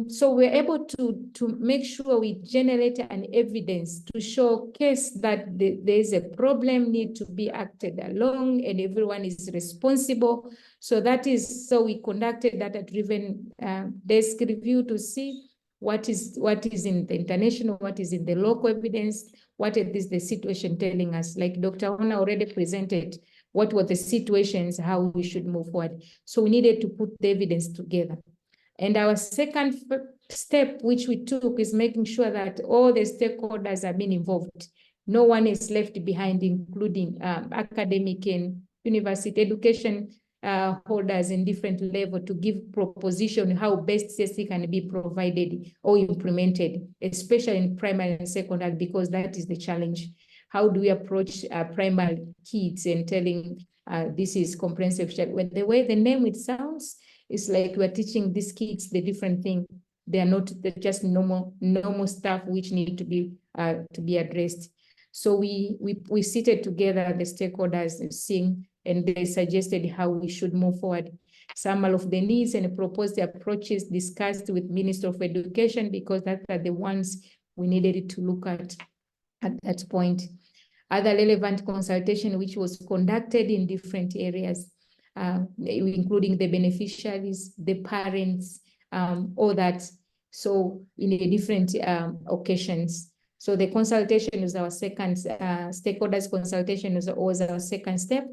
so we're able to make sure we generate an evidence to showcase that there is a problem, need to be acted along, and everyone is responsible. So that is, so we conducted data-driven desk review to see what is in the international, what is in the local evidence, what is the situation telling us. Like Dr. Ona already presented, what were the situations, how we should move forward. So we needed to put the evidence together. And our second step, which we took, is making sure that all the stakeholders are being involved. No one is left behind, including academic and university education holders in different levels, to give proposition how best CSC can be provided or implemented, especially in primary and secondary, because that is the challenge. How do we approach primary kids and telling this is comprehensive? When the way the name it sounds, it's like we're teaching these kids the different thing. They are not just normal stuff which need to be addressed. So we seated together the stakeholders and they suggested how we should move forward. Some of the needs and proposed approaches discussed with Minister of Education, because that are the ones we needed to look at that point. Other relevant consultation which was conducted in different areas, including the beneficiaries, the parents, all that. So in the different occasions. So the consultation is our second, stakeholders consultation was our second step.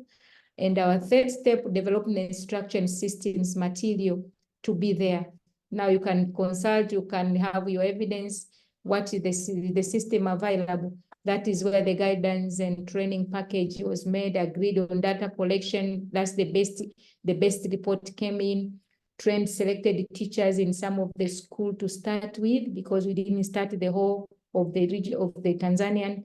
And our third step, development structure and systems material to be there. Now you can consult, you can have your evidence, what is the system available. That is where the guidance and training package was made, agreed on data collection. That's the best report came in, trained selected teachers in some of the school to start with, because we didn't start the whole of the region of the Tanzanian.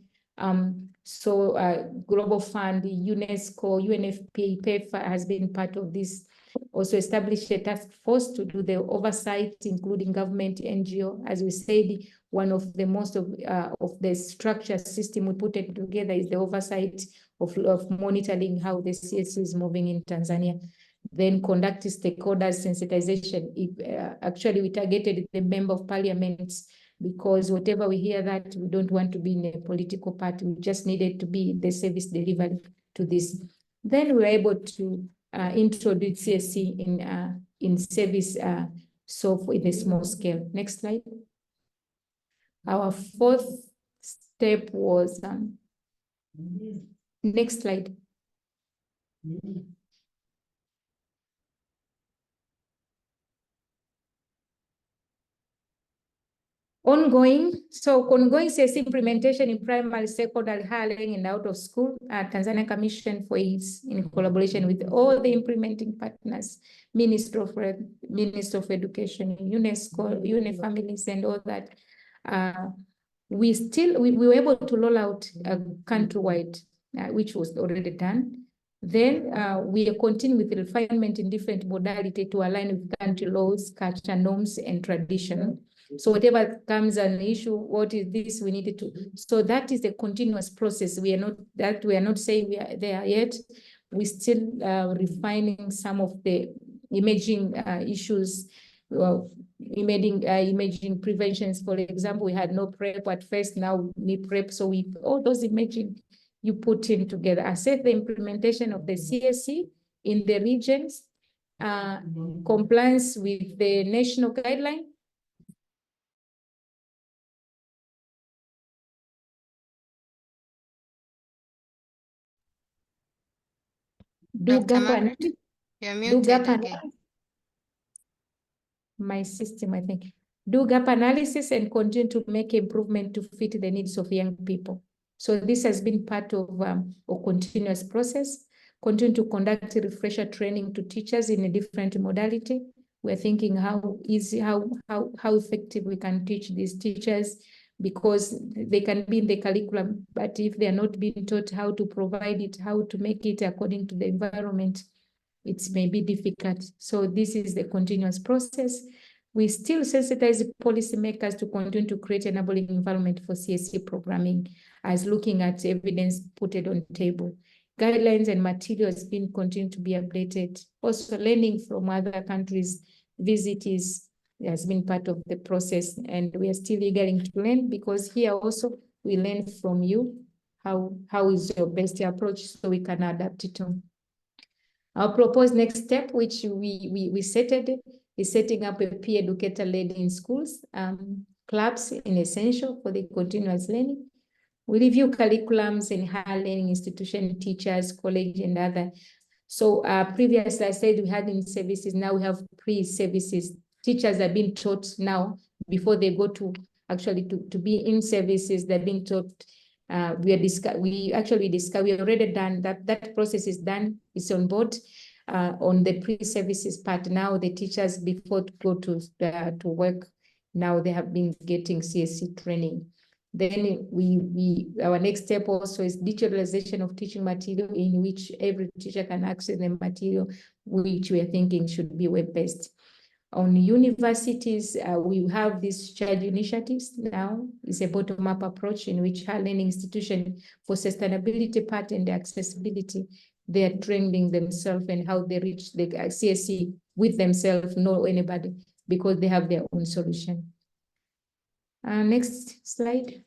Global Fund, UNESCO, UNFPA, PEPFAR has been part of this. Also established a task force to do the oversight, including government, NGO. As we said, one of the most of the structure system we put it together is the oversight of monitoring how the CSC is moving in Tanzania. Then conduct stakeholders sensitization. Actually, we targeted the member of parliaments, because whatever we hear that, we don't want to be in a political party. We just needed to be the service delivery to this. Then we were able to introduce CSC in service, so in a small scale. Next slide. Our fourth step was, next slide. Ongoing CSC implementation in primary, secondary, higher learning, and out of school. Tanzania Commission for AIDS, in collaboration with all the implementing partners, Minister of Education, UNESCO, UNFamilies, and all that. We were able to roll out countrywide, which was already done. Then we continue with the refinement in different modality to align with country laws, culture, norms, and tradition. So whatever comes an issue, what is this we needed to, so that is a continuous process. We are not saying we are there yet. We still refining some of the emerging issues. imaging preventions. For example, we had no PrEP at first, now we PrEP. So all those imaging you put in together. Assess the implementation of the CSE in the regions, compliance with the national guideline. Do Dr. gap Margaret, analysis. you're Do muted gap again. analysis. My system, I think. Do gap analysis and continue to make improvement to fit the needs of young people. So this has been part of a continuous process. Continue to conduct refresher training to teachers in a different modality. We're thinking how effective we can teach these teachers, because they can be in the curriculum, but if they are not being taught how to provide it, how to make it according to the environment, it may be difficult. So this is the continuous process. We still sensitize policymakers to continue to create an enabling environment for CSE programming, as looking at evidence put it on the table. Guidelines and materials being continued to be updated. Also, learning from other countries' visits has been part of the process, and we are still eager to learn, because here also we learn from you how is your best approach, so we can adapt it on. Our proposed next step, which we stated, is setting up a peer educator led in schools, clubs in essential for the continuous learning. We review curriculums in higher learning institution, teachers, college, and other. So previously I said we had in services, now we have pre-services. Teachers are being taught now before they go to actually to be in services. They're being taught. We already done that. That process is done. It's on board on the pre-services part. Now the teachers, before to go to work, now they have been getting CSE training. Then our next step also is digitalization of teaching material, in which every teacher can access the material, which we are thinking should be web-based. On universities, we have these charge initiatives now. It's a bottom-up approach in which higher learning institution for sustainability part and accessibility, they are training themselves and how they reach the CSE with themselves, no anybody, because they have their own solution. Next slide.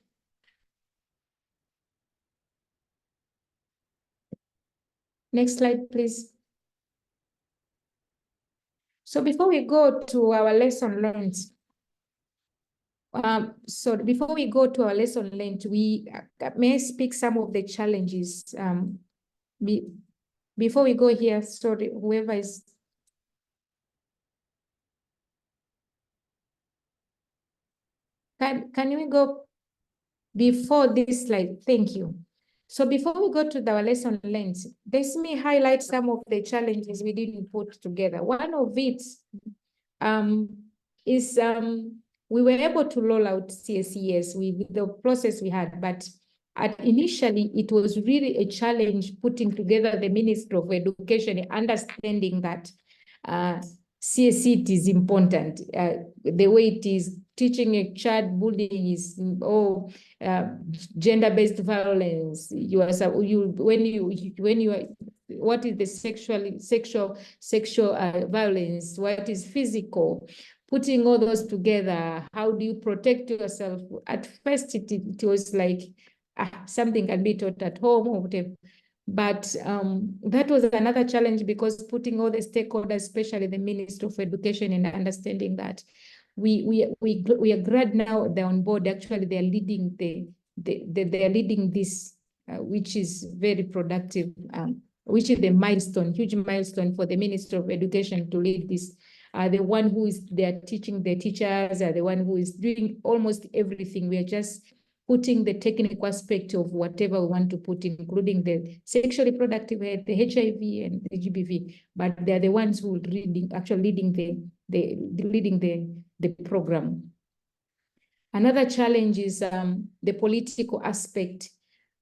Next slide, please. So before we go to our lesson learned, we may speak some of the challenges. Before we go here, sorry, whoever is. Can we go before this slide? Thank you. So before we go to our lesson learned, let me highlight some of the challenges we didn't put together. One of it is we were able to roll out CSES with the process we had, but initially it was really a challenge putting together the Ministry of Education, understanding that CSE is important. The way it is teaching a child, bullying is gender-based violence. What is the sexual violence? What is physical? Putting all those together, how do you protect yourself? At first, it was like something can be taught at home or whatever. But that was another challenge, because putting all the stakeholders, especially the Ministry of Education, and understanding that we are glad now they're on board. Actually, they are leading they are leading this, which is very productive, which is the milestone, huge milestone for the Ministry of Education to lead this. The one who is there teaching the teachers, are the one who is doing almost everything. We are just putting the technical aspect of whatever we want to put, including the sexually productive health, the HIV and the GBV, but they're the ones who are leading the program. Another challenge is the political aspect.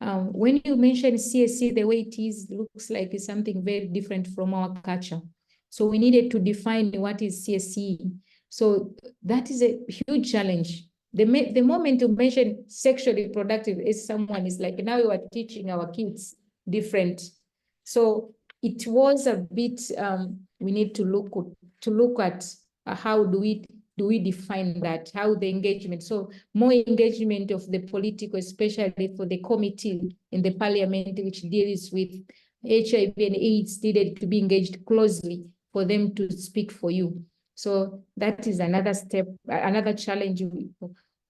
When you mention CSE, the way it is, looks like it's something very different from our culture. So we needed to define what is CSE. So that is a huge challenge. The moment you mention sexually productive, is someone is like, now you are teaching our kids different. So it was a bit, we need to look at how do we define that? How the engagement? So more engagement of the political, especially for the committee in the parliament which deals with HIV and AIDS, needed to be engaged closely for them to speak for you. So that is another step, another challenge.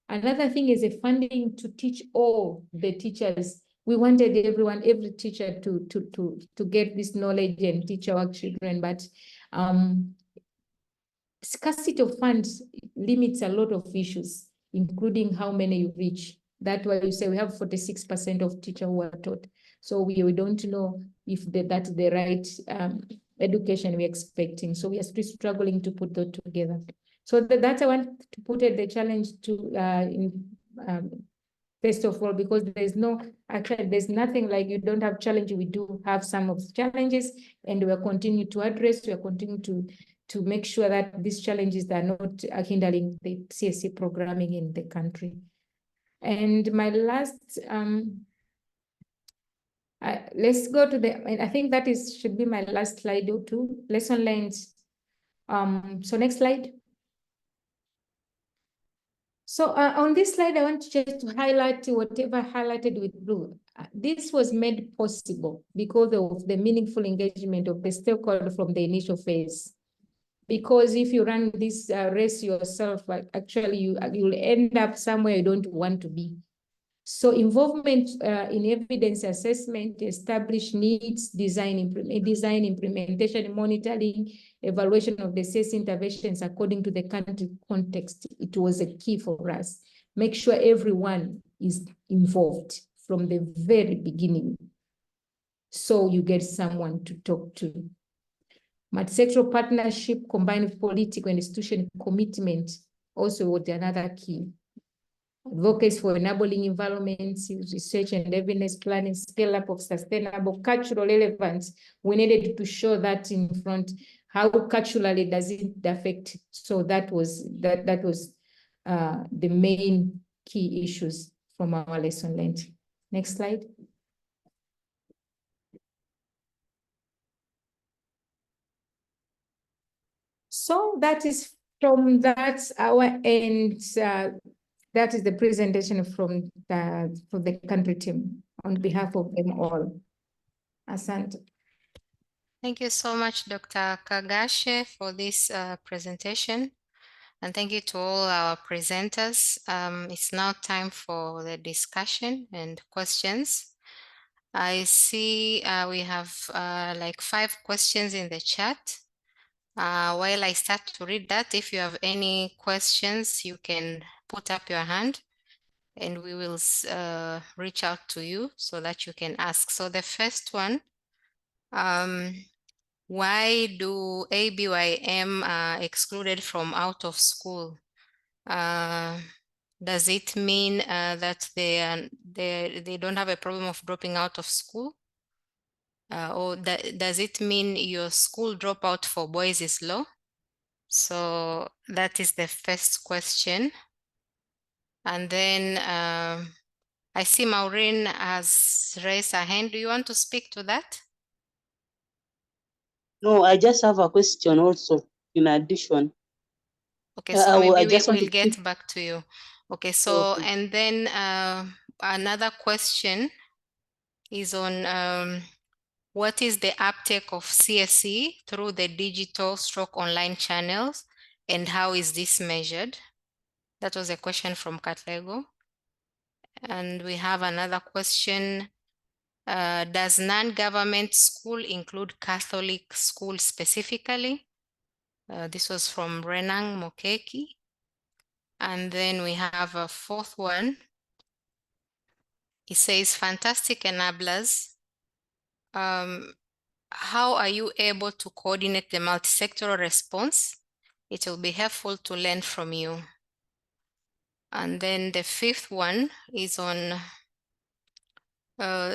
Another thing is a funding to teach all the teachers. We wanted every teacher to get this knowledge and teach our children, but scarcity of funds limits a lot of issues, including how many you reach. That's why we say we have 46% of teachers who are taught. So we don't know if that's the right education we're expecting. So we are still struggling to put that together. So that's I want to put it the challenge to first of all, because there's nothing like you don't have challenge. We do have some of the challenges, and we're continuing to address. We're continuing to make sure that these challenges are not hindering the CSE programming in the country. And my last, let's go to I think that should be my last slide or two, lesson learned. So next slide. So on this slide, I want just to highlight whatever highlighted with blue. This was made possible because of the meaningful engagement of the stakeholder from the initial phase. Because if you run this race yourself, actually you'll end up somewhere you don't want to be. So involvement in evidence assessment, establish needs, design, implementation, monitoring, evaluation of the CSE interventions according to the country context. It was a key for us. Make sure everyone is involved from the very beginning, so you get someone to talk to. Multi-sectoral partnership combined with political and institutional commitment also was another key. Advocacy for enabling environments, research and evidence planning, scale up of sustainable cultural relevance. We needed to show that in front, how culturally does it affect. So that was the main key issues from our lesson learned. Next slide. So that is from that our end. That is the presentation from the country team on behalf of them all. Asante. Thank you so much, Dr. Kagashe, for this presentation. And thank you to all our presenters. It's now time for the discussion and questions. I see we have like 5 questions in the chat. While I start to read that, if you have any questions, you can put up your hand and we will reach out to you so that you can ask. So the first one, why do ABYM excluded from out of school? Does it mean that they don't have a problem of dropping out of school? Or does it mean your school dropout for boys is low? So that is the first question. And then I see Maureen has raised her hand. Do you want to speak to that? No, I just have a question also in addition. Okay, so maybe just we'll get back to you. Okay, so okay. And then another question is on what is the uptake of CSE through the digital stroke online channels and how is this measured? That was a question from Katlego. And we have another question. Does non-government school include Catholic school specifically? This was from Renang Mokeki. And then we have a 4th one. It says, fantastic enablers. How are you able to coordinate the multi-sectoral response? It will be helpful to learn from you. And then the 5th one is on,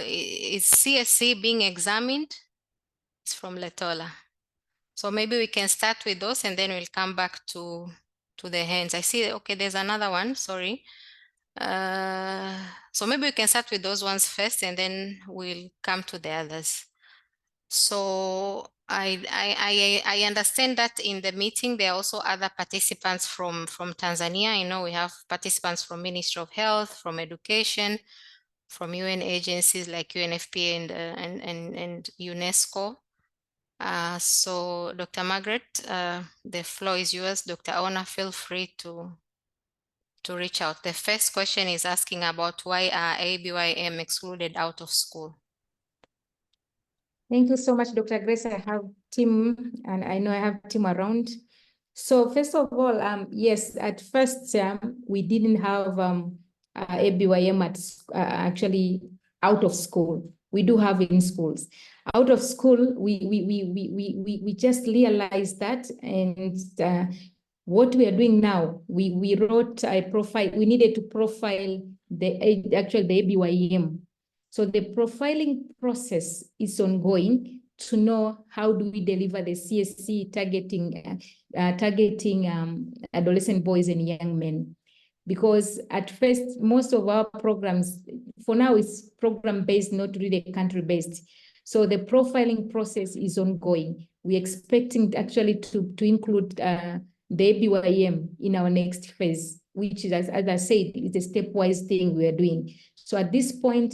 is CSE being examined? It's from Letola. So maybe we can start with those and then we'll come back to the hands. I see, okay, there's another one, sorry. So maybe we can start with those ones first and then we'll come to the others. So I understand that in the meeting there are also other participants from Tanzania. I know we have participants from Ministry of Health, from Education, from UN agencies like UNFPA and UNESCO. So Dr. Margaret, the floor is yours. Dr. Ona, feel free to reach out. The first question is asking about why are ABYM excluded out of school? Thank you so much, Dr. Grace. I have Tim, and I know I have Tim around. So first of all, yes, at first we didn't have ABYM actually out of school. We do have in schools. Out of school, we just realized that, and what we are doing now, we wrote a profile. We needed to profile the ABYM. So the profiling process is ongoing to know how do we deliver the CSC targeting adolescent boys and young men. Because at first, most of our programs, for now, is program-based, not really country-based. So the profiling process is ongoing. We're expecting actually to include the ABYM in our next phase, which is, as I said, it's a stepwise thing we are doing. So at this point,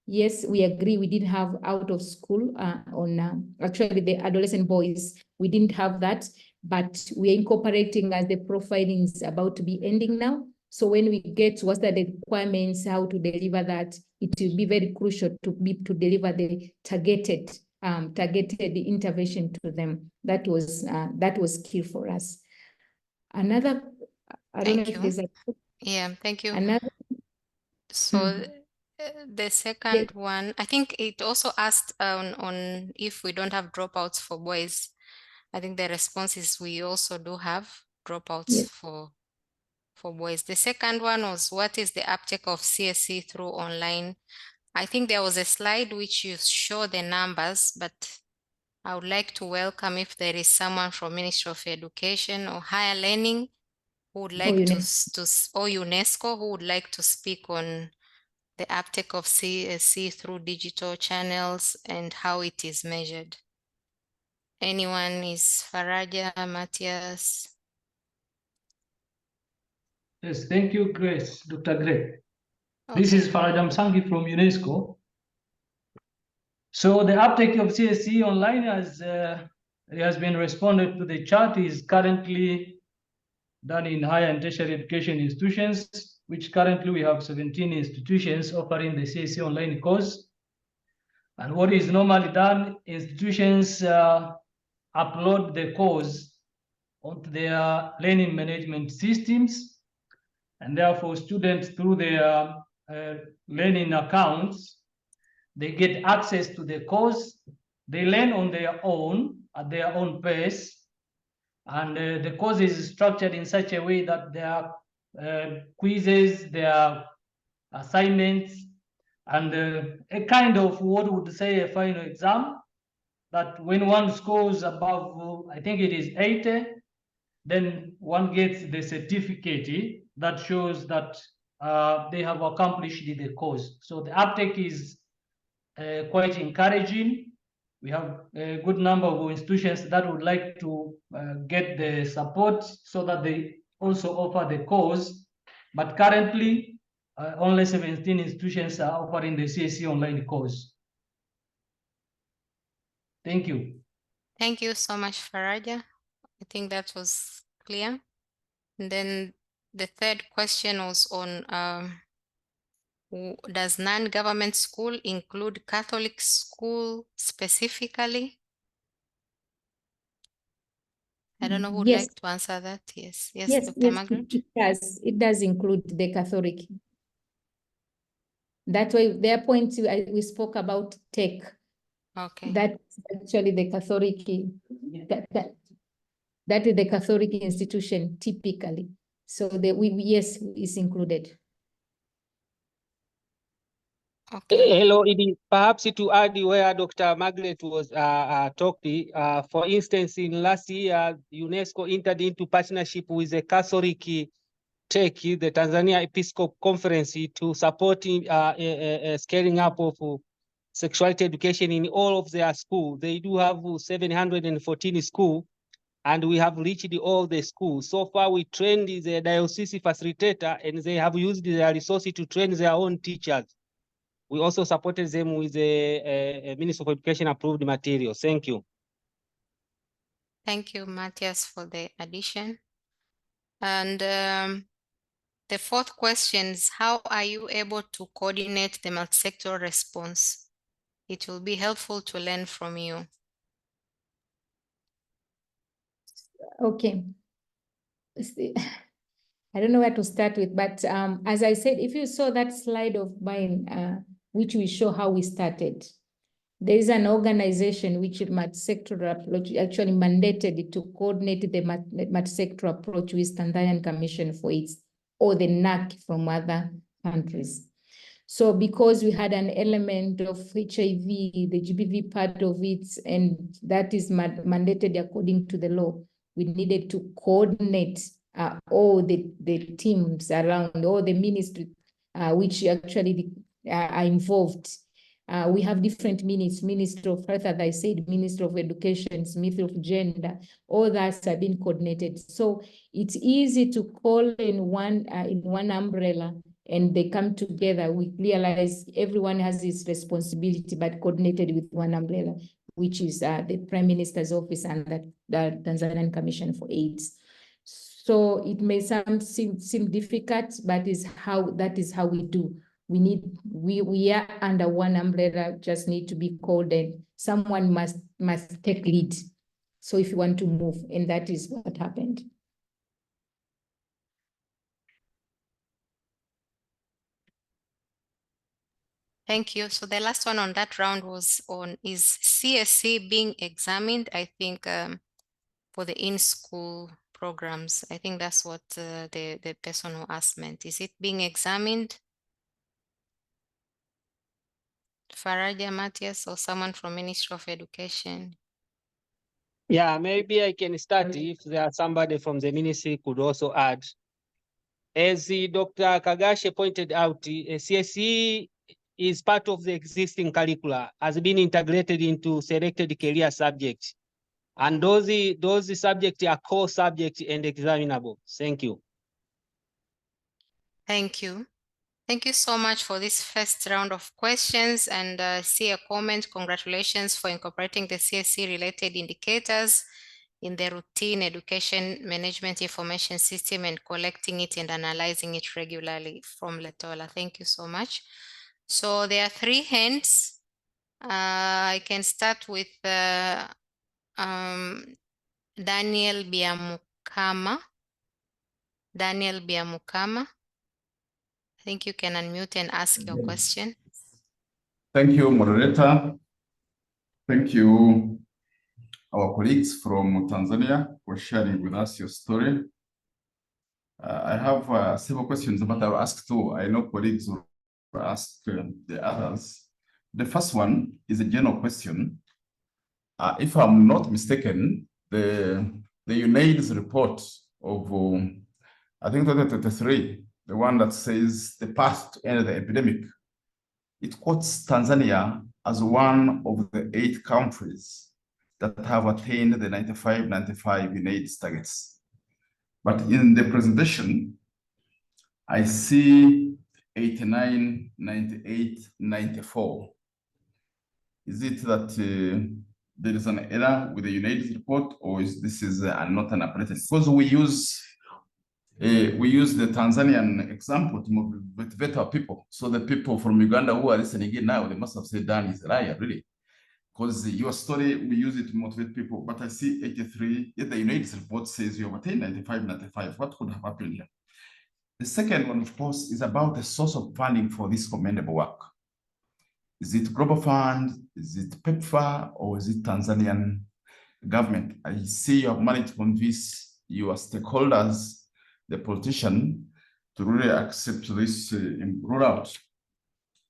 yes, we agree we didn't have out of school on actually the adolescent boys. We didn't have that, but we are incorporating as the profiling is about to be ending now. So when we get what are the requirements, how to deliver that, it will be very crucial to deliver the targeted intervention to them. That was key for us. Another, I don't know if there's a thank you. Another. So the second one, I think it also asked on if we don't have dropouts for boys. I think the response is we also do have dropouts for boys. The second one was, what is the uptake of CSC through online? I think there was a slide which you show the numbers, but I would like to welcome if there is someone from Ministry of Education or Higher Learning who would like or UNESCO who would like to speak on the uptake of CSC through digital channels and how it is measured. Anyone? Is Faraja, Matthias? Yes, thank you, Grace, Dr. Gray. Okay. This is Faraja Msangi from UNESCO. So the uptake of CSC online has been responded to. The chart is currently done in higher and tertiary education institutions, which currently we have 17 institutions offering the CSC online course. And what is normally done, institutions upload the course onto their learning management systems, and therefore students through their learning accounts, they get access to the course. They learn on their own at their own pace, and the course is structured in such a way that there are quizzes, there are assignments, and a kind of what would say a final exam, that when one scores above, I think it is 80, then one gets the certificate that shows that they have accomplished the course. So the uptake is quite encouraging. We have a good number of institutions that would like to get the support so that they also offer the course. But currently, only 17 institutions are offering the CSC online course. Thank you. Thank you so much, Faraja. I think that was clear. And then the third question was on does non-government school include Catholic school specifically? I don't know who would like to answer that. Yes, Dr. Margaret? It does include the Catholic. That's why their point we spoke about tech. Okay. That's actually the Catholic, that is the Catholic institution typically. So yes, is included. Okay. Hello, it is perhaps to add where Dr. Margaret was talking. For instance, in last year, UNESCO entered into partnership with the Catholic Tech, the Tanzania Episcopal Conference, to support scaling up of sexuality education in all of their schools. They do have 714 schools, and we have reached all the schools. So far, we trained the diocese facilitator, and they have used their resources to train their own teachers. We also supported them with a Ministry of Education approved material. Thank you. Thank you, Matthias, for the addition. And the fourth question is, how are you able to coordinate the multi-sectoral response? It will be helpful to learn from you. Okay. I don't know where to start with, but as I said, if you saw that slide of mine, which we show how we started, there is an organization which multi-sectoral approach actually mandated to coordinate the multi-sectoral approach with Tanzanian Commission for AIDS or the NAC from other countries. So because we had an element of HIV, the GBV part of it, and that is mandated according to the law, we needed to coordinate all the teams around, all the ministries which actually are involved. We have different Ministry of Health, as I said, Ministry of Education, Ministry of Gender, all that have been coordinated. So it's easy to call in one umbrella, and they come together. We realize everyone has his responsibility, but coordinated with one umbrella, which is the Prime Minister's Office and the Tanzanian Commission for AIDS. So it may seem difficult, but that is how we do. We are under one umbrella, just need to be called, and someone must take lead. So if you want to move, and that is what happened. Thank you. So the last one on that round was on, is CSC being examined? I think for the in-school programs, I think that's what the person who asked meant. Is it being examined? Faraja, Matthias, or someone from Ministry of Education? Yeah, maybe I can start if there's somebody from the ministry could also add. As Dr. Kagashe pointed out, CSE is part of the existing curricula, has been integrated into selected career subjects. And those subjects are core subjects and examinable. Thank you. Thank you. Thank you so much for this first round of questions, and see a comment. Congratulations for incorporating the CSC related indicators in the routine education management information system and collecting it and analyzing it regularly from Letola. Thank you so much. So there are 3 hands. I can start with Daniel Biamukama. Daniel Biamukama. I think you can unmute and ask your question. Thank you, moderator. Thank you, our colleagues from Tanzania, for sharing with us your story. I have several questions, but I'll ask 2. I know colleagues will ask the others. The first one is a general question. If I'm not mistaken, the UNAIDS report of, I think 2023, the one that says the path to end the epidemic, it quotes Tanzania as one of the 8 countries that have attained the 95 UNAIDS targets. But in the presentation, I see 89, 98, 94. Is it that there is an error with the UNAIDS report, or is this not an updated? Because we use the Tanzanian example to motivate our people. So the people from Uganda who are listening in now, they must have said, Dan is a liar, really. Because your story, we use it to motivate people. But I see 83, yet the UNAIDS report says you have attained 95. What could have happened here? The second one, of course, is about the source of funding for this commendable work. Is it Global Fund? Is it PEPFAR? Or is it Tanzanian government? I see you have managed to convince your stakeholders, the politician, to really accept this rollout.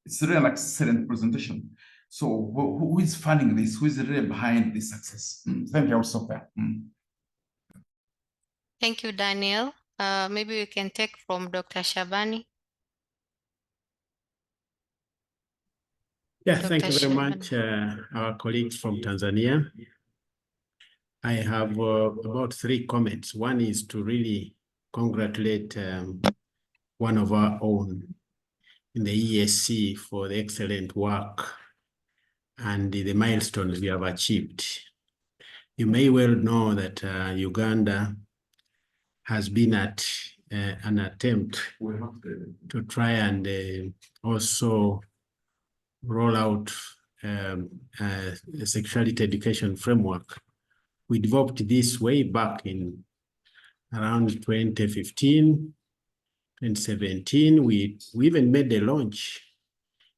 It's really an excellent presentation. So who is funding this? Who is really behind this success? Thank you, also. Thank you, Daniel. Maybe we can take from Dr. Shabani. Yeah, Dr. thank you very Shaban. much, our colleagues from Tanzania. I have about 3 comments. One is to really congratulate one of our own in the ESC for the excellent work and the milestones we have achieved. You may well know that Uganda has been at an attempt to try and also roll out a sexuality education framework. We developed this way back in around 2015, 2017. We even made a launch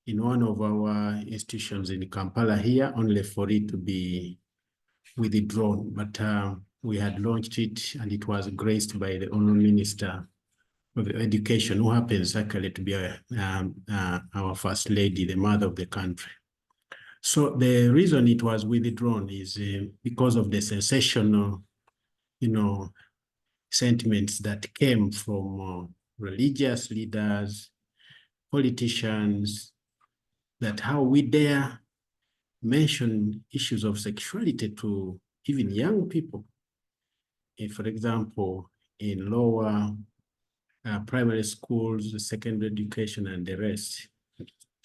in one of our institutions in Kampala here, only for it to be withdrawn. But we had launched it and it was graced by the Honourable Minister of Education, who happens actually to be our First Lady, the mother of the country. So the reason it was withdrawn is because of the sensational, sentiments that came from religious leaders, politicians, that how we dare mention issues of sexuality to even young people. If, for example, in lower primary schools, secondary education, and the rest.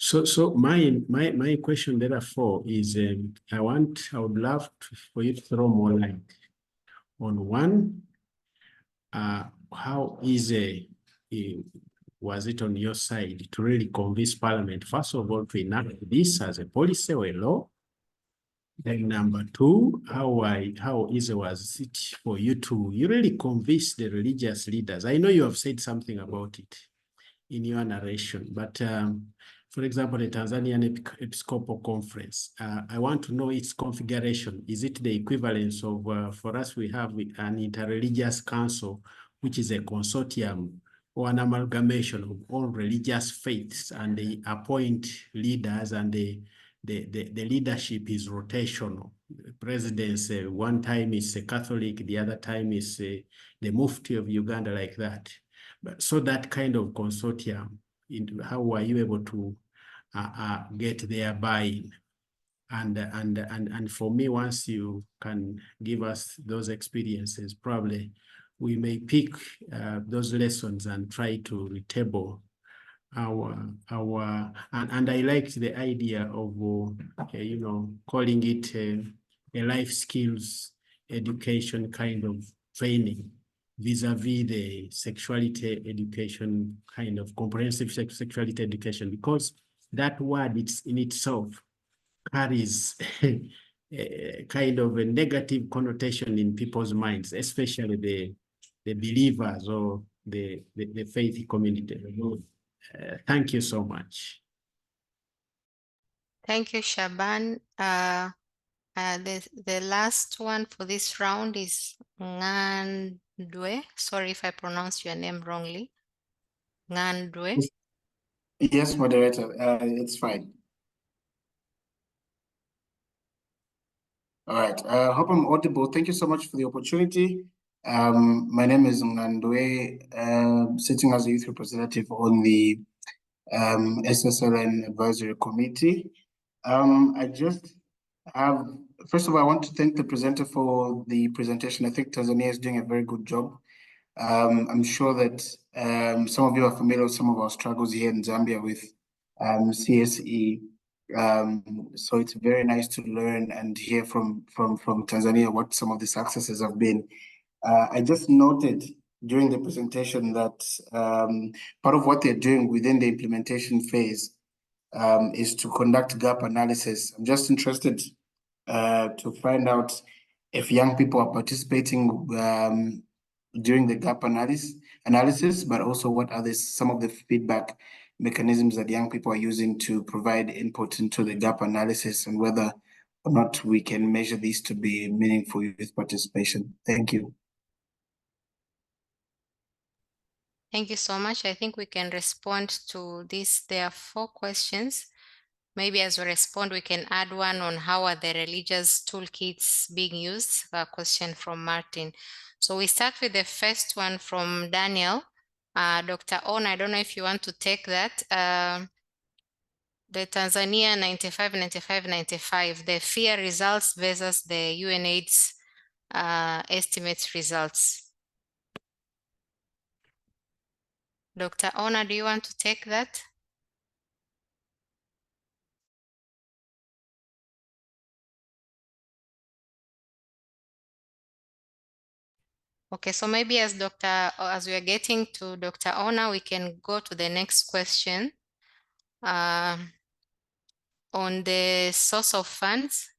So my question therefore is, I would love for you to throw more light on one, how easy was it on your side to really convince Parliament, first of all, to enact this as a policy or a law? Then number 2, how easy was it for you to really convince the religious leaders? I know you have said something about it in your narration, but for example, the Tanzanian Episcopal Conference, I want to know its configuration. Is it the equivalence of, for us, we have an interreligious council, which is a consortium or an amalgamation of all religious faiths, and they appoint leaders, and the leadership is rotational. The presidents, one time is a Catholic, the other time is the Mufti of Uganda, like that. So that kind of consortium, how were you able to get their buy-in? And for me, once you can give us those experiences, probably we may pick those lessons and try to retable and I liked the idea of calling it a life skills education kind of training, vis-a-vis the sexuality education, kind of comprehensive sexuality education, because that word, it's in itself carries a kind of a negative connotation in people's minds, especially the believers or the faith community. Thank you so much. Thank you, Shaban. The last one for this round is Ngandwe. Sorry if I pronounced your name wrongly. Ngandwe. Yes, moderator, it's fine. All right, I hope I'm audible. Thank you so much for the opportunity. My name is Ngandwe, sitting as a youth representative on the SSLN Advisory Committee. I just have, first of all, I want to thank the presenter for the presentation. I think Tanzania is doing a very good job. I'm sure that some of you are familiar with some of our struggles here in Zambia with CSE. So it's very nice to learn and hear from Tanzania what some of the successes have been. I just noted during the presentation that part of what they're doing within the implementation phase is to conduct gap analysis. I'm just interested to find out if young people are participating during the gap analysis, but also what are some of the feedback mechanisms that young people are using to provide input into the gap analysis, and whether or not we can measure these to be meaningful youth participation. Thank you. Thank you so much. I think we can respond to this. There are 4 questions. Maybe as we respond, we can add one on how are the religious toolkits being used, a question from Martin. So we start with the first one from Daniel. Dr. On, I don't know if you want to take that. the Tanzania 95, 95, 95, the FEAR results versus the UNAIDS estimates results. Dr. Ona, do you want to take that? Okay, so maybe as we are getting to Dr. Ona, we can go to the next question on the source of funds.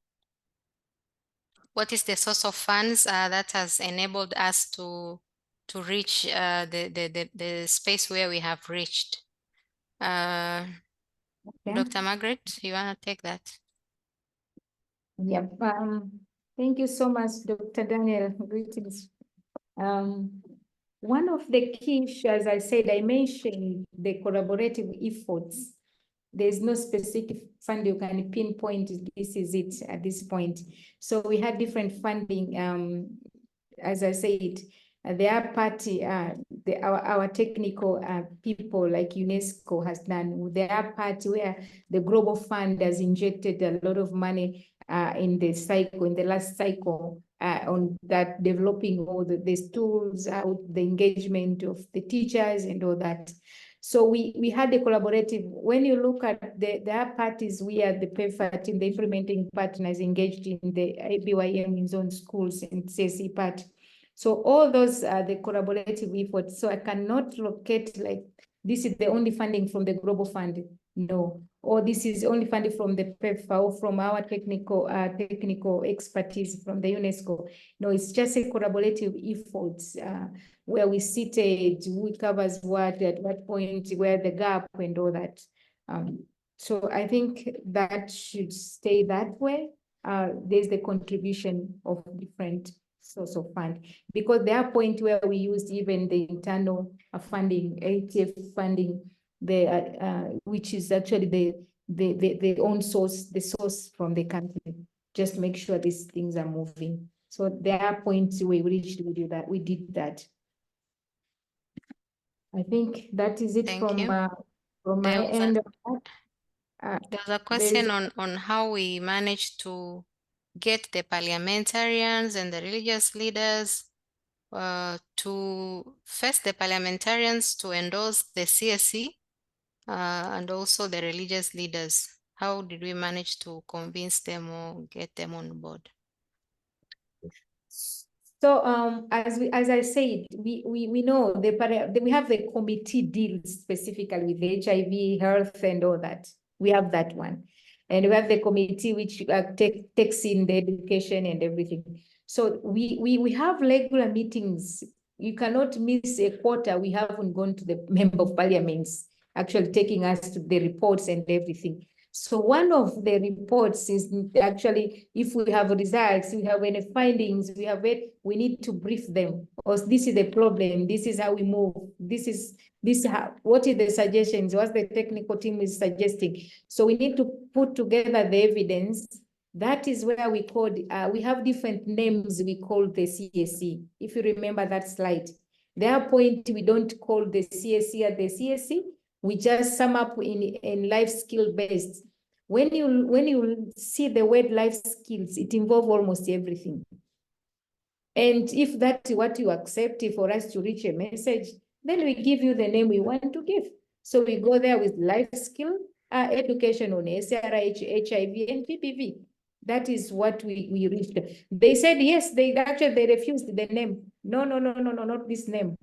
What is the source of funds that has enabled us to reach the space where we have reached? Okay. Dr. Margaret, you want to take that? Yep. Thank you so much, Dr. Daniel. Greetings. One of the key issues, as I said, I mentioned the collaborative efforts. There's no specific fund you can pinpoint, this is it at this point. So we had different funding, as I said, their party, our technical people like UNESCO has done their part, where the Global Fund has injected a lot of money in the last cycle, on that, developing all these tools, the engagement of the teachers and all that. So we had a collaborative. When you look at their parties, we are the PEFA team, the implementing partners engaged in the ABYM in zone schools and CSE part. So all those are the collaborative efforts. So I cannot locate like this is the only funding from the Global Fund. No, or this is only funded from the PEFA or from our technical expertise from the UNESCO. No, it's just a collaborative efforts where we seated, who covers what, at what point, where the gap and all that. So I think that should stay that way. There's the contribution of different source of fund, because there are points where we used even the internal funding, ATF funding, which is actually the own source, the source from the country, just make sure these things are moving. So there are points where we reached, we did that. I think that is it. Thank from you. From my end. There's a question on how we managed to get the parliamentarians and the religious leaders to first the parliamentarians to endorse the CSE and also the religious leaders. How did we manage to convince them or get them on board? So as I said, we know we have the committee deals specifically with the HIV, health, and all that. We have that one, and we have the committee which takes in the education and everything. So we have regular meetings. You cannot miss a quarter. We haven't gone to the member of parliaments actually taking us to the reports and everything. So one of the reports is actually, if we have results, we have any findings, we need to brief them. Or this is the problem, this is how we move, what is the suggestions, what the technical team is suggesting. So we need to put together the evidence. That is where we called, we have different names we call the CSE. If you remember that slide, their point, we don't call the CSE at the CSE. We just sum up in life skill based. When you see the word life skills, it involves almost everything. And if that's what you accept for us to reach a message, then we give you the name we want to give. So we go there with life skill, education on SRH, HIV, and PPV. That is what we reached. They said yes, they refused the name. No, not this name.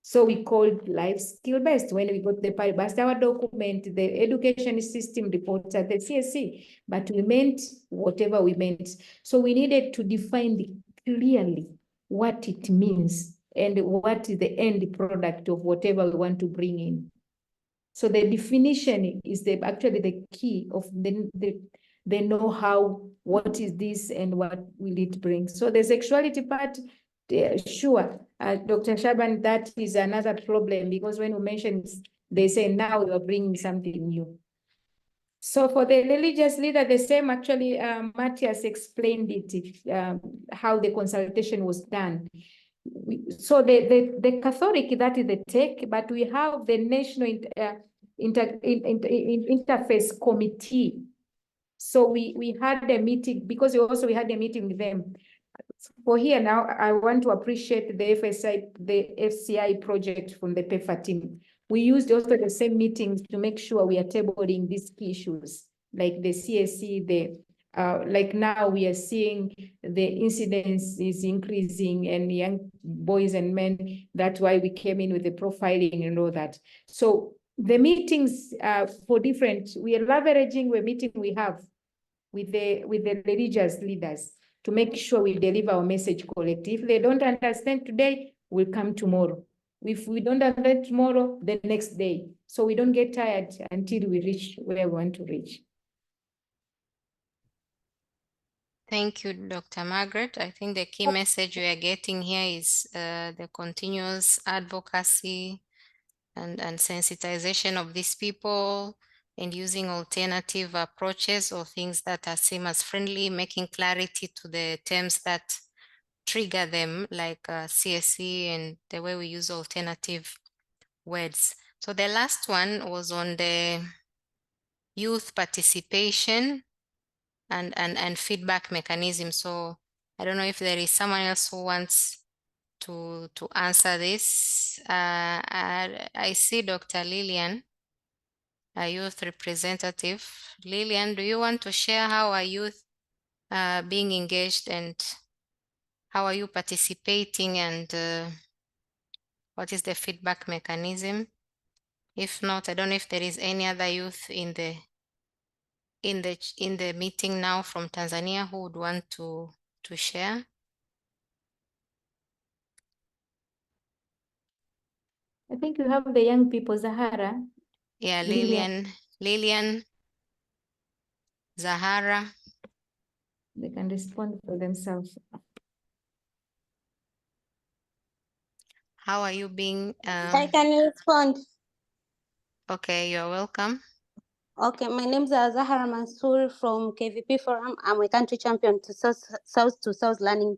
So we called life skill based when we got the past our document, the education system reports at the CSE, but we meant whatever we meant. So we needed to define clearly what it means and what is the end product of whatever we want to bring in. So the definition is actually the key of the know-how, what is this and what will it bring. So the sexuality part, sure, Dr. Shaban, that is another problem, because when we mention, they say now we are bringing something new. So for the religious leader, the same, actually, Matthias explained it, how the consultation was done. So the Catholic, that is the tech, but we have the national, interface committee. So we had a meeting, because we had a meeting with them. For here now, I want to appreciate the FCI project from the PEFA team. We used also the same meetings to make sure we are tabling these key issues, like the CSE, like now we are seeing the incidence is increasing and young boys and men. That's why we came in with the profiling and all that. So the meetings for different, we are leveraging the meeting we have with the religious leaders to make sure we deliver our message correctly. If they don't understand today, we'll come tomorrow. If we don't understand tomorrow, the next day. So we don't get tired until we reach where we want to reach. Thank you, Dr. Margaret. I think the key message we are getting here is the continuous advocacy and sensitization of these people, and using alternative approaches or things that are seen as friendly, making clarity to the terms that trigger them, like CSE and the way we use alternative words. So the last one was on the youth participation and feedback mechanism. So I don't know if there is someone else who wants to answer this. I see Dr. Lillian, a youth representative. Lillian, do you want to share how are youth being engaged, and how are you participating, and what is the feedback mechanism? If not, I don't know if there is any other youth in the meeting now from Tanzania who would want to share. I think you have the young people, Zahara. Yeah, Lillian, Zahara. They can respond for themselves. How are you being? I can respond. Okay, you're welcome. Okay, my name is Zahara Mansour from KVP Forum. I'm a country champion to South Learning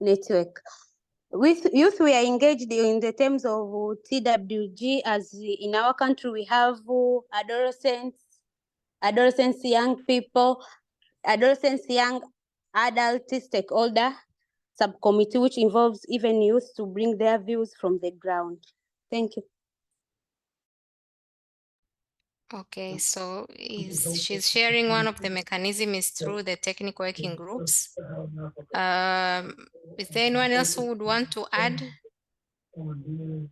Network. With youth, we are engaged in the terms of TWG, as in our country we have adolescents, young people, young adult stakeholder subcommittee, which involves even youth to bring their views from the ground. Thank you. Okay, so she's sharing one of the mechanisms is through the technical working groups. Is there anyone else who would want to add? On the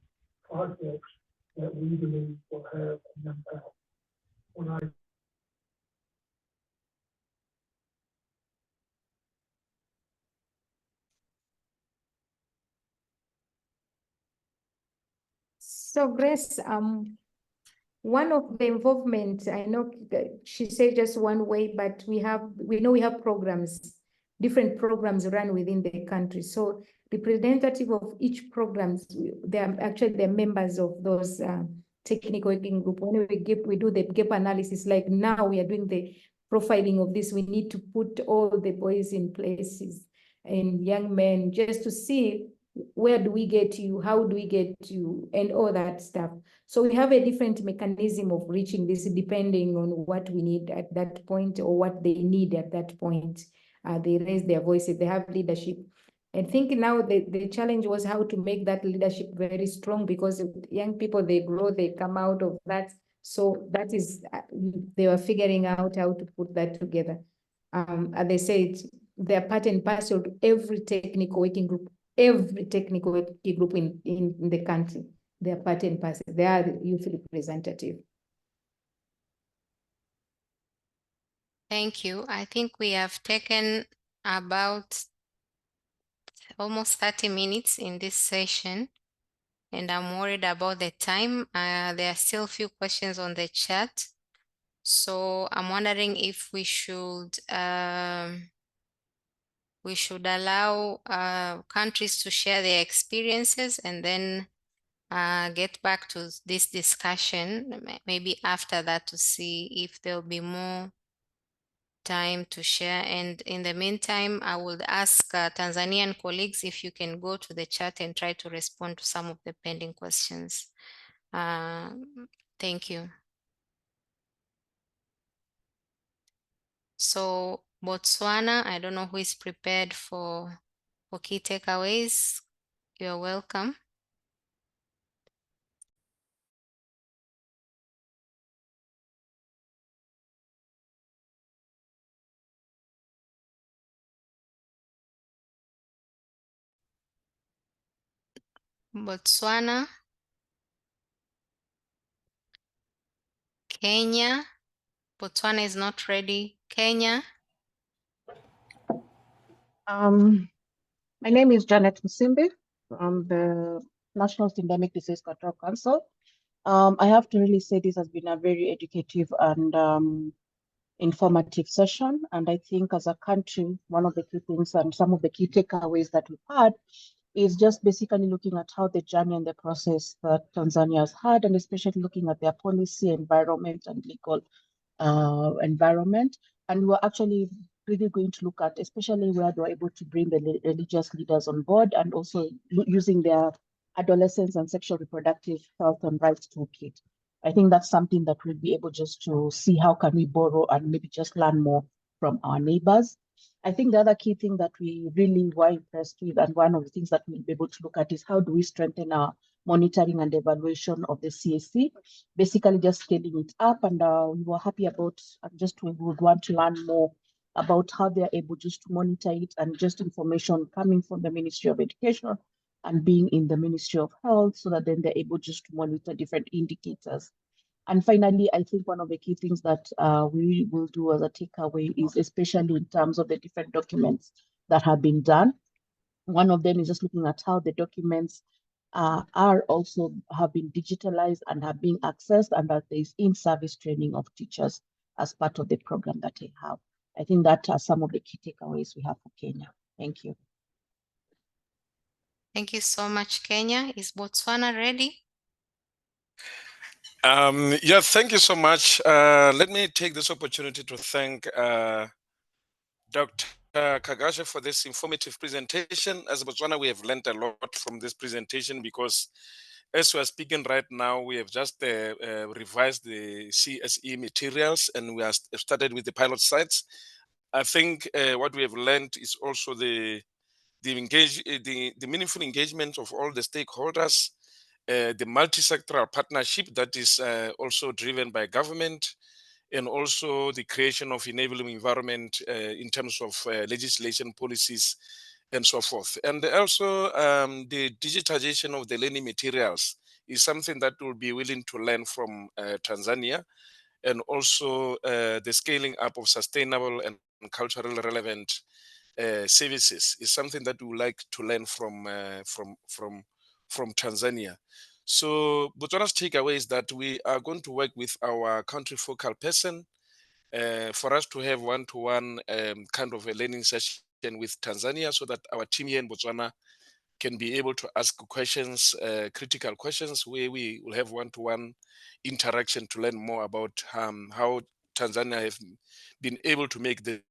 projects that we believe will have an impact. When I So Grace, one of the involvement, I know she said just one way, but we know we have programs, different programs run within the country. So representative of each programs, they are actually the members of those technical working group. When we do the gap analysis, like now we are doing the profiling of this, we need to put all the boys in places and young men just to see where do we get you, how do we get you, and all that stuff. So we have a different mechanism of reaching this depending on what we need at that point or what they need at that point. They raise their voices, they have leadership. I think now the challenge was how to make that leadership very strong, because young people, they grow, they come out of that. So that is, they were figuring out how to put that together. As they said, they're part and parcel to every technical working group, in the country. They are part and parcel. They are the youth representative. Thank you. I think we have taken about almost 30 minutes in this session, and I'm worried about the time. There are still a few questions on the chat. So I'm wondering if we should allow countries to share their experiences and then get back to this discussion, maybe after that, to see if there'll be more time to share. And in the meantime, I would ask Tanzanian colleagues if you can go to the chat and try to respond to some of the pending questions. Thank you. So Botswana, I don't know who is prepared for key takeaways. You're welcome. Botswana, Kenya. Botswana is not ready. Kenya. My name is Janet Musimbi from the National Endemic Disease Control Council. I have to really say this has been a very educative and informative session. And I think as a country, one of the key things and some of the key takeaways that we've had is just basically looking at how the journey and the process that Tanzania has had, and especially looking at their policy, environment, and legal environment. And we're actually really going to look at, especially where they're able to bring the religious leaders on board, and also using their adolescents and sexual reproductive health and rights toolkit. I think that's something that we'll be able just to see how can we borrow and maybe just learn more from our neighbors. I think the other key thing that we really were impressed with, and one of the things that we'll be able to look at, is how do we strengthen our monitoring and evaluation of the CSC, basically just scaling it up. And we were happy about, we would want to learn more about how they're able just to monitor it, and just information coming from the Ministry of Education and being in the Ministry of Health, so that then they're able just to monitor different indicators. And finally, I think one of the key things that we will do as a takeaway is, especially in terms of the different documents that have been done. One of them is just looking at how the documents have been digitalized and have been accessed, and that there is in-service training of teachers as part of the program that they have. I think that are some of the key takeaways we have for Kenya. Thank you. Thank you so much, Kenya. Is Botswana ready? Yeah, thank you so much. Let me take this opportunity to thank Dr. Kagashe for this informative presentation. As Botswana, we have learned a lot from this presentation, because as we are speaking right now, we have just revised the CSE materials, and we have started with the pilot sites. I think what we have learned is also the meaningful engagement of all the stakeholders, the multi-sectoral partnership that is also driven by government, and also the creation of enabling environment in terms of legislation, policies, and so forth. And also the digitization of the learning materials is something that we'll be willing to learn from Tanzania, and also the scaling up of sustainable and culturally relevant services is something that we would like to learn from Tanzania. So Botswana's takeaway is that we are going to work with our country focal person for us to have one-to-one kind of a learning session with Tanzania, so that our team here in Botswana can be able to ask questions, critical questions, where we will have one-to-one interaction to learn more about how Tanzania have been able to make this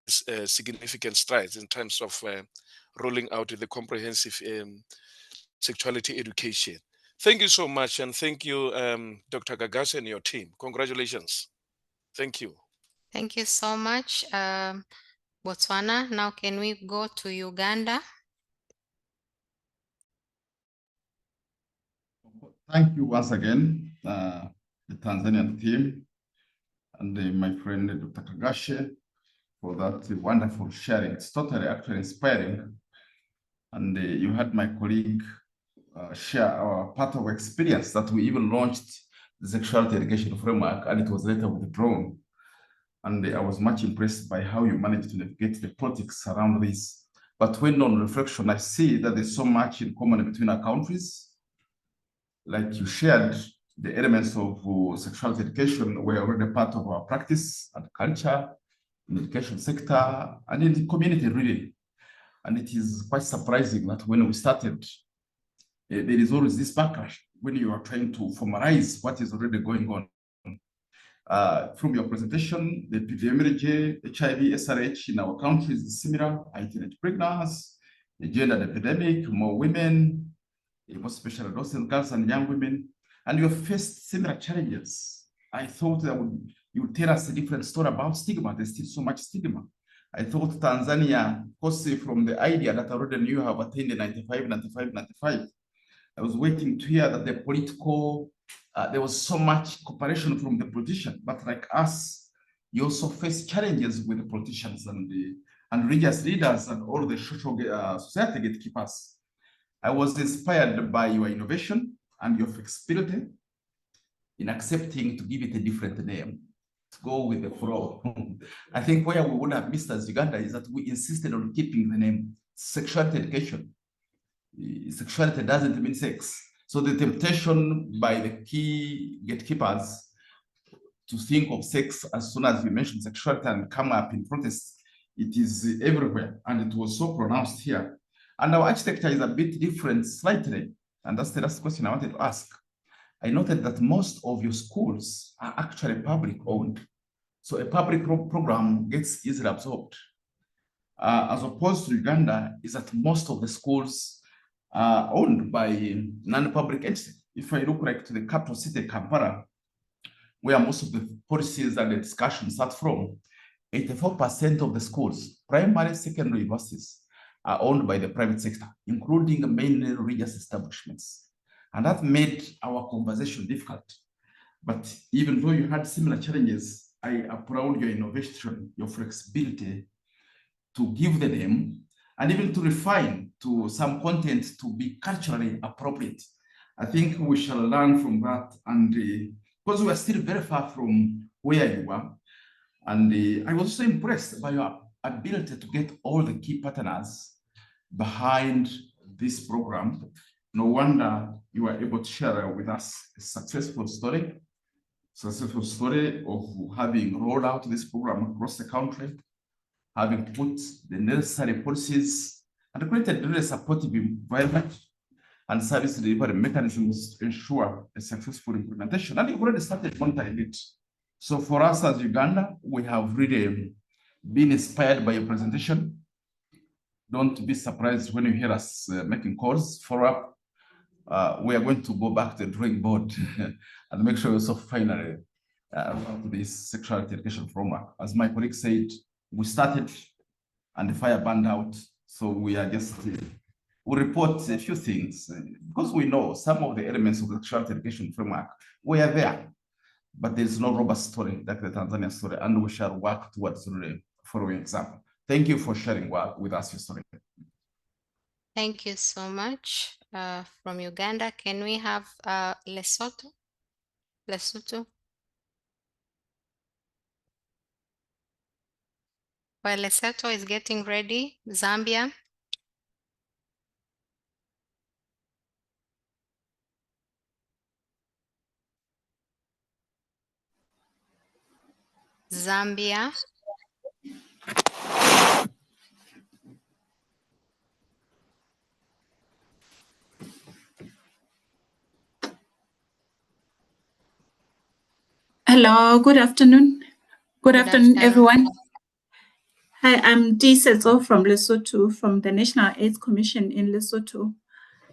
significant strides in terms of rolling out the comprehensive sexuality education. Thank you so much, and thank you, Dr. Kagashe and your team. Congratulations. Thank you. Thank you so much, Botswana. Now can we go to Uganda? Thank you once again, the Tanzanian team, and my friend Dr. Kagashe, for that wonderful sharing. It's totally actually inspiring. And you had my colleague share our part of experience that we even launched the sexuality education framework, and it was later withdrawn. And I was much impressed by how you managed to navigate the politics around this. But when on reflection, I see that there's so much in common between our countries. Like you shared, the elements of sexuality education were already part of our practice and culture in the education sector and in the community, really. And it is quite surprising that when we started, there is always this backlash when you are trying to formalize what is already going on. From your presentation, the epidemiology, HIV, SRH in our countries is similar, teenage pregnancy, the gender epidemic, more women, most especially adolescent girls and young women. and you have faced similar challenges. I thought that you would tell us a different story about stigma. There's still so much stigma. I thought Tanzania, mostly from the idea that I already knew you have attained 95. I was waiting to hear that the political, there was so much cooperation from the politician, but like us, you also face challenges with the politicians and religious leaders and all the social society gatekeepers. I was inspired by your innovation and your flexibility in accepting to give it a different name, to go with the flow. I think where we would have missed as Uganda is that we insisted on keeping the name sexuality education. Sexuality doesn't mean sex. So the temptation by the key gatekeepers to think of sex as soon as we mention sexuality and come up in protest, it is everywhere, and it was so pronounced here. And our architecture is a bit different slightly, and that's the last question I wanted to ask. I noted that most of your schools are actually public owned. So a public program gets easily absorbed. As opposed to Uganda, is that most of the schools are owned by non-public entities. If I look like to the capital city, Kampala, where most of the policies and the discussions start from, 84% of the schools, primary, secondary universities, are owned by the private sector, including mainly religious establishments. And that made our conversation difficult. But even though you had similar challenges, I applaud your innovation, your flexibility to give the name and even to refine to some content to be culturally appropriate. I think we shall learn from that, and because we are still very far from where you were. And I was so impressed by your ability to get all the key partners behind this program. No wonder you were able to share with us a successful story of having rolled out this program across the country, having put the necessary policies and created really supportive environment and service delivery mechanisms to ensure a successful implementation. And you've already started monitoring it. So for us as Uganda, we have really been inspired by your presentation. Don't be surprised when you hear us making calls for up. We are going to go back to the drawing board and make sure we also finally this sexuality education framework. As my colleague said, we started and the fire burned out. So we are just, we report a few things because we know some of the elements of the sexuality education framework were there, but there's no robust story like the Tanzania story, and we shall work towards the following example. Thank you for sharing with us your story. Thank you so much. From Uganda, can we have Lesotho? While Lesotho is getting ready, Zambia. Zambia. Hello, good afternoon. Good afternoon, everyone. Hi, I'm Dee Setso from Lesotho, from the National AIDS Commission in Lesotho.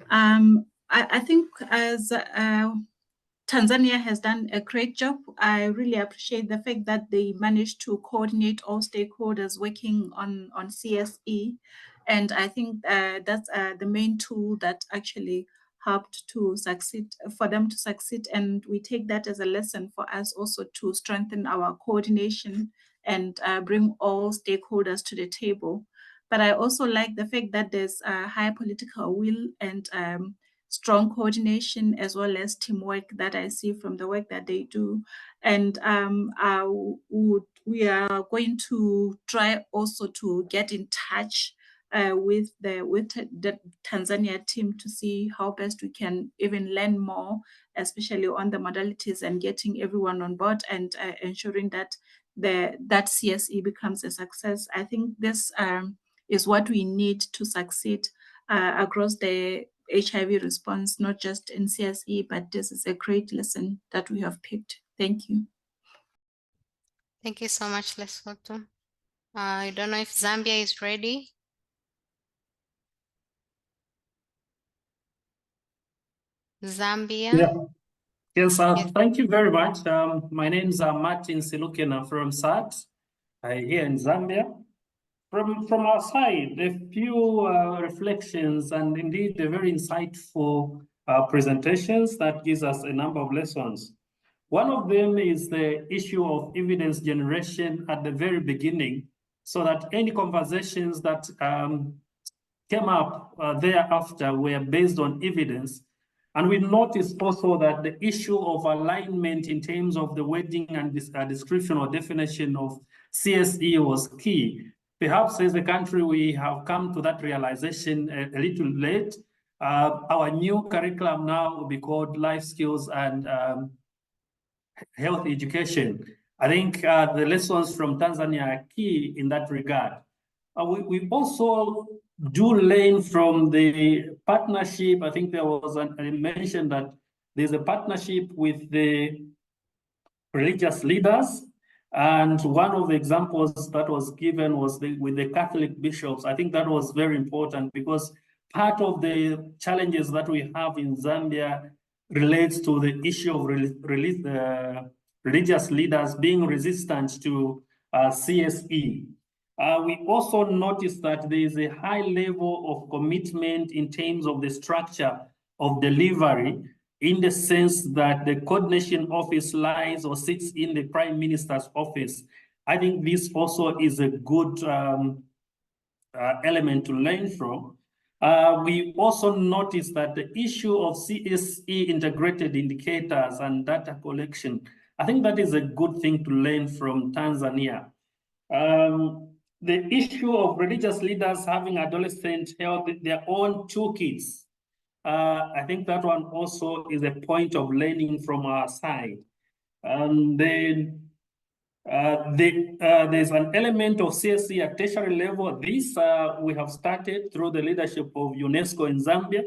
I think as Tanzania has done a great job. I really appreciate the fact that they managed to coordinate all stakeholders working on CSE. And I think that's the main tool that actually helped to succeed, for them to succeed. And we take that as a lesson for us also to strengthen our coordination and bring all stakeholders to the table. But I also like the fact that there's a high political will and strong coordination as well as teamwork that I see from the work that they do. And we are going to try also to get in touch with the Tanzania team to see how best we can even learn more, especially on the modalities and getting everyone on board and ensuring that that CSE becomes a success. I think this is what we need to succeed across the HIV response, not just in CSE, but this is a great lesson that we have picked. Thank you. Thank you so much, Lesotho. I don't know if Zambia is ready. Zambia. Yeah. Yes, thank you very much. My name is Martin Silukena from SAT here in Zambia. From our side, a few reflections and indeed a very insightful presentations that gives us a number of lessons. One of them is the issue of evidence generation at the very beginning, so that any conversations that came up thereafter were based on evidence. And we noticed also that the issue of alignment in terms of the wording and this description or definition of CSE was key. Perhaps as a country, we have come to that realization a little late. Our new curriculum now will be called Life Skills and Health Education. I think the lessons from Tanzania are key in that regard. We also do learn from the partnership. I think there was a mention that there's a partnership with the religious leaders. And one of the examples that was given was with the Catholic bishops. I think that was very important because part of the challenges that we have in Zambia relates to the issue of religious leaders being resistant to CSE. We also noticed that there is a high level of commitment in terms of the structure of delivery, in the sense that the coordination office lies or sits in the Prime Minister's office. I think this also is a good element to learn from. We also noticed that the issue of CSE integrated indicators and data collection, I think that is a good thing to learn from Tanzania. The issue of religious leaders having adolescents held their own toolkits, I think that one also is a point of learning from our side. And then there's an element of CSE at tertiary level. This we have started through the leadership of UNESCO in Zambia,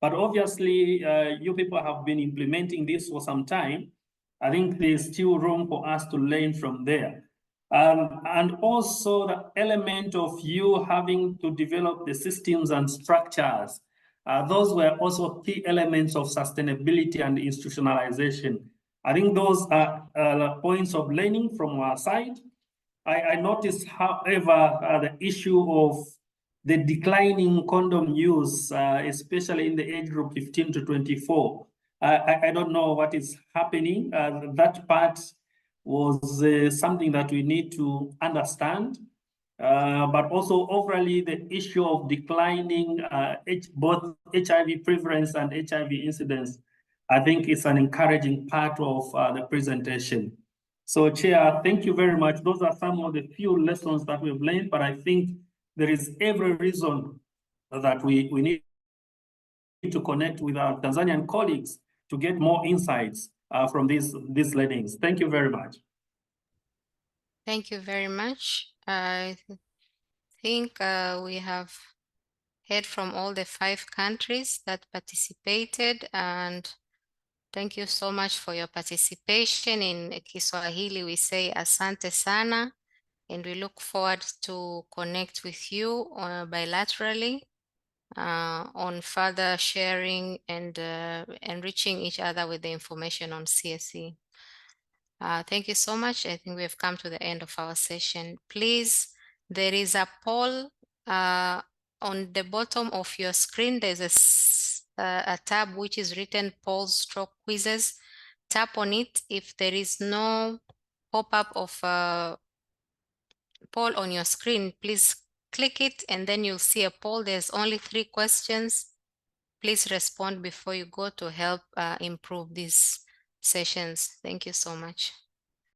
but obviously you people have been implementing this for some time. I think there's still room for us to learn from there. And also the element of you having to develop the systems and structures. Those were also key elements of sustainability and institutionalization. I think those are points of learning from our side. I noticed, however, the issue of the declining condom use, especially in the age group 15 to 24. I don't know what is happening. That part was something that we need to understand. But also overall, the issue of declining both HIV prevalence and HIV incidence, I think it's an encouraging part of the presentation. So Chair, thank you very much. Those are some of the few lessons that we've learned, but I think there is every reason that we need to connect with our Tanzanian colleagues to get more insights from these learnings. Thank you very much. Thank you very much. I think we have heard from all the 5 countries that participated, and thank you so much for your participation. In Kiswahili, we say asante sana, and we look forward to connect with you bilaterally on further sharing and enriching each other with the information on CSE. Thank you so much. I think we have come to the end of our session. Please, there is a poll on the bottom of your screen. There's a tab which is written polls/quizzes. Tap on it. If there is no pop-up of a poll on your screen, please click it and then you'll see a poll. There's only 3 questions. Please respond before you go to help improve these sessions. Thank you so much.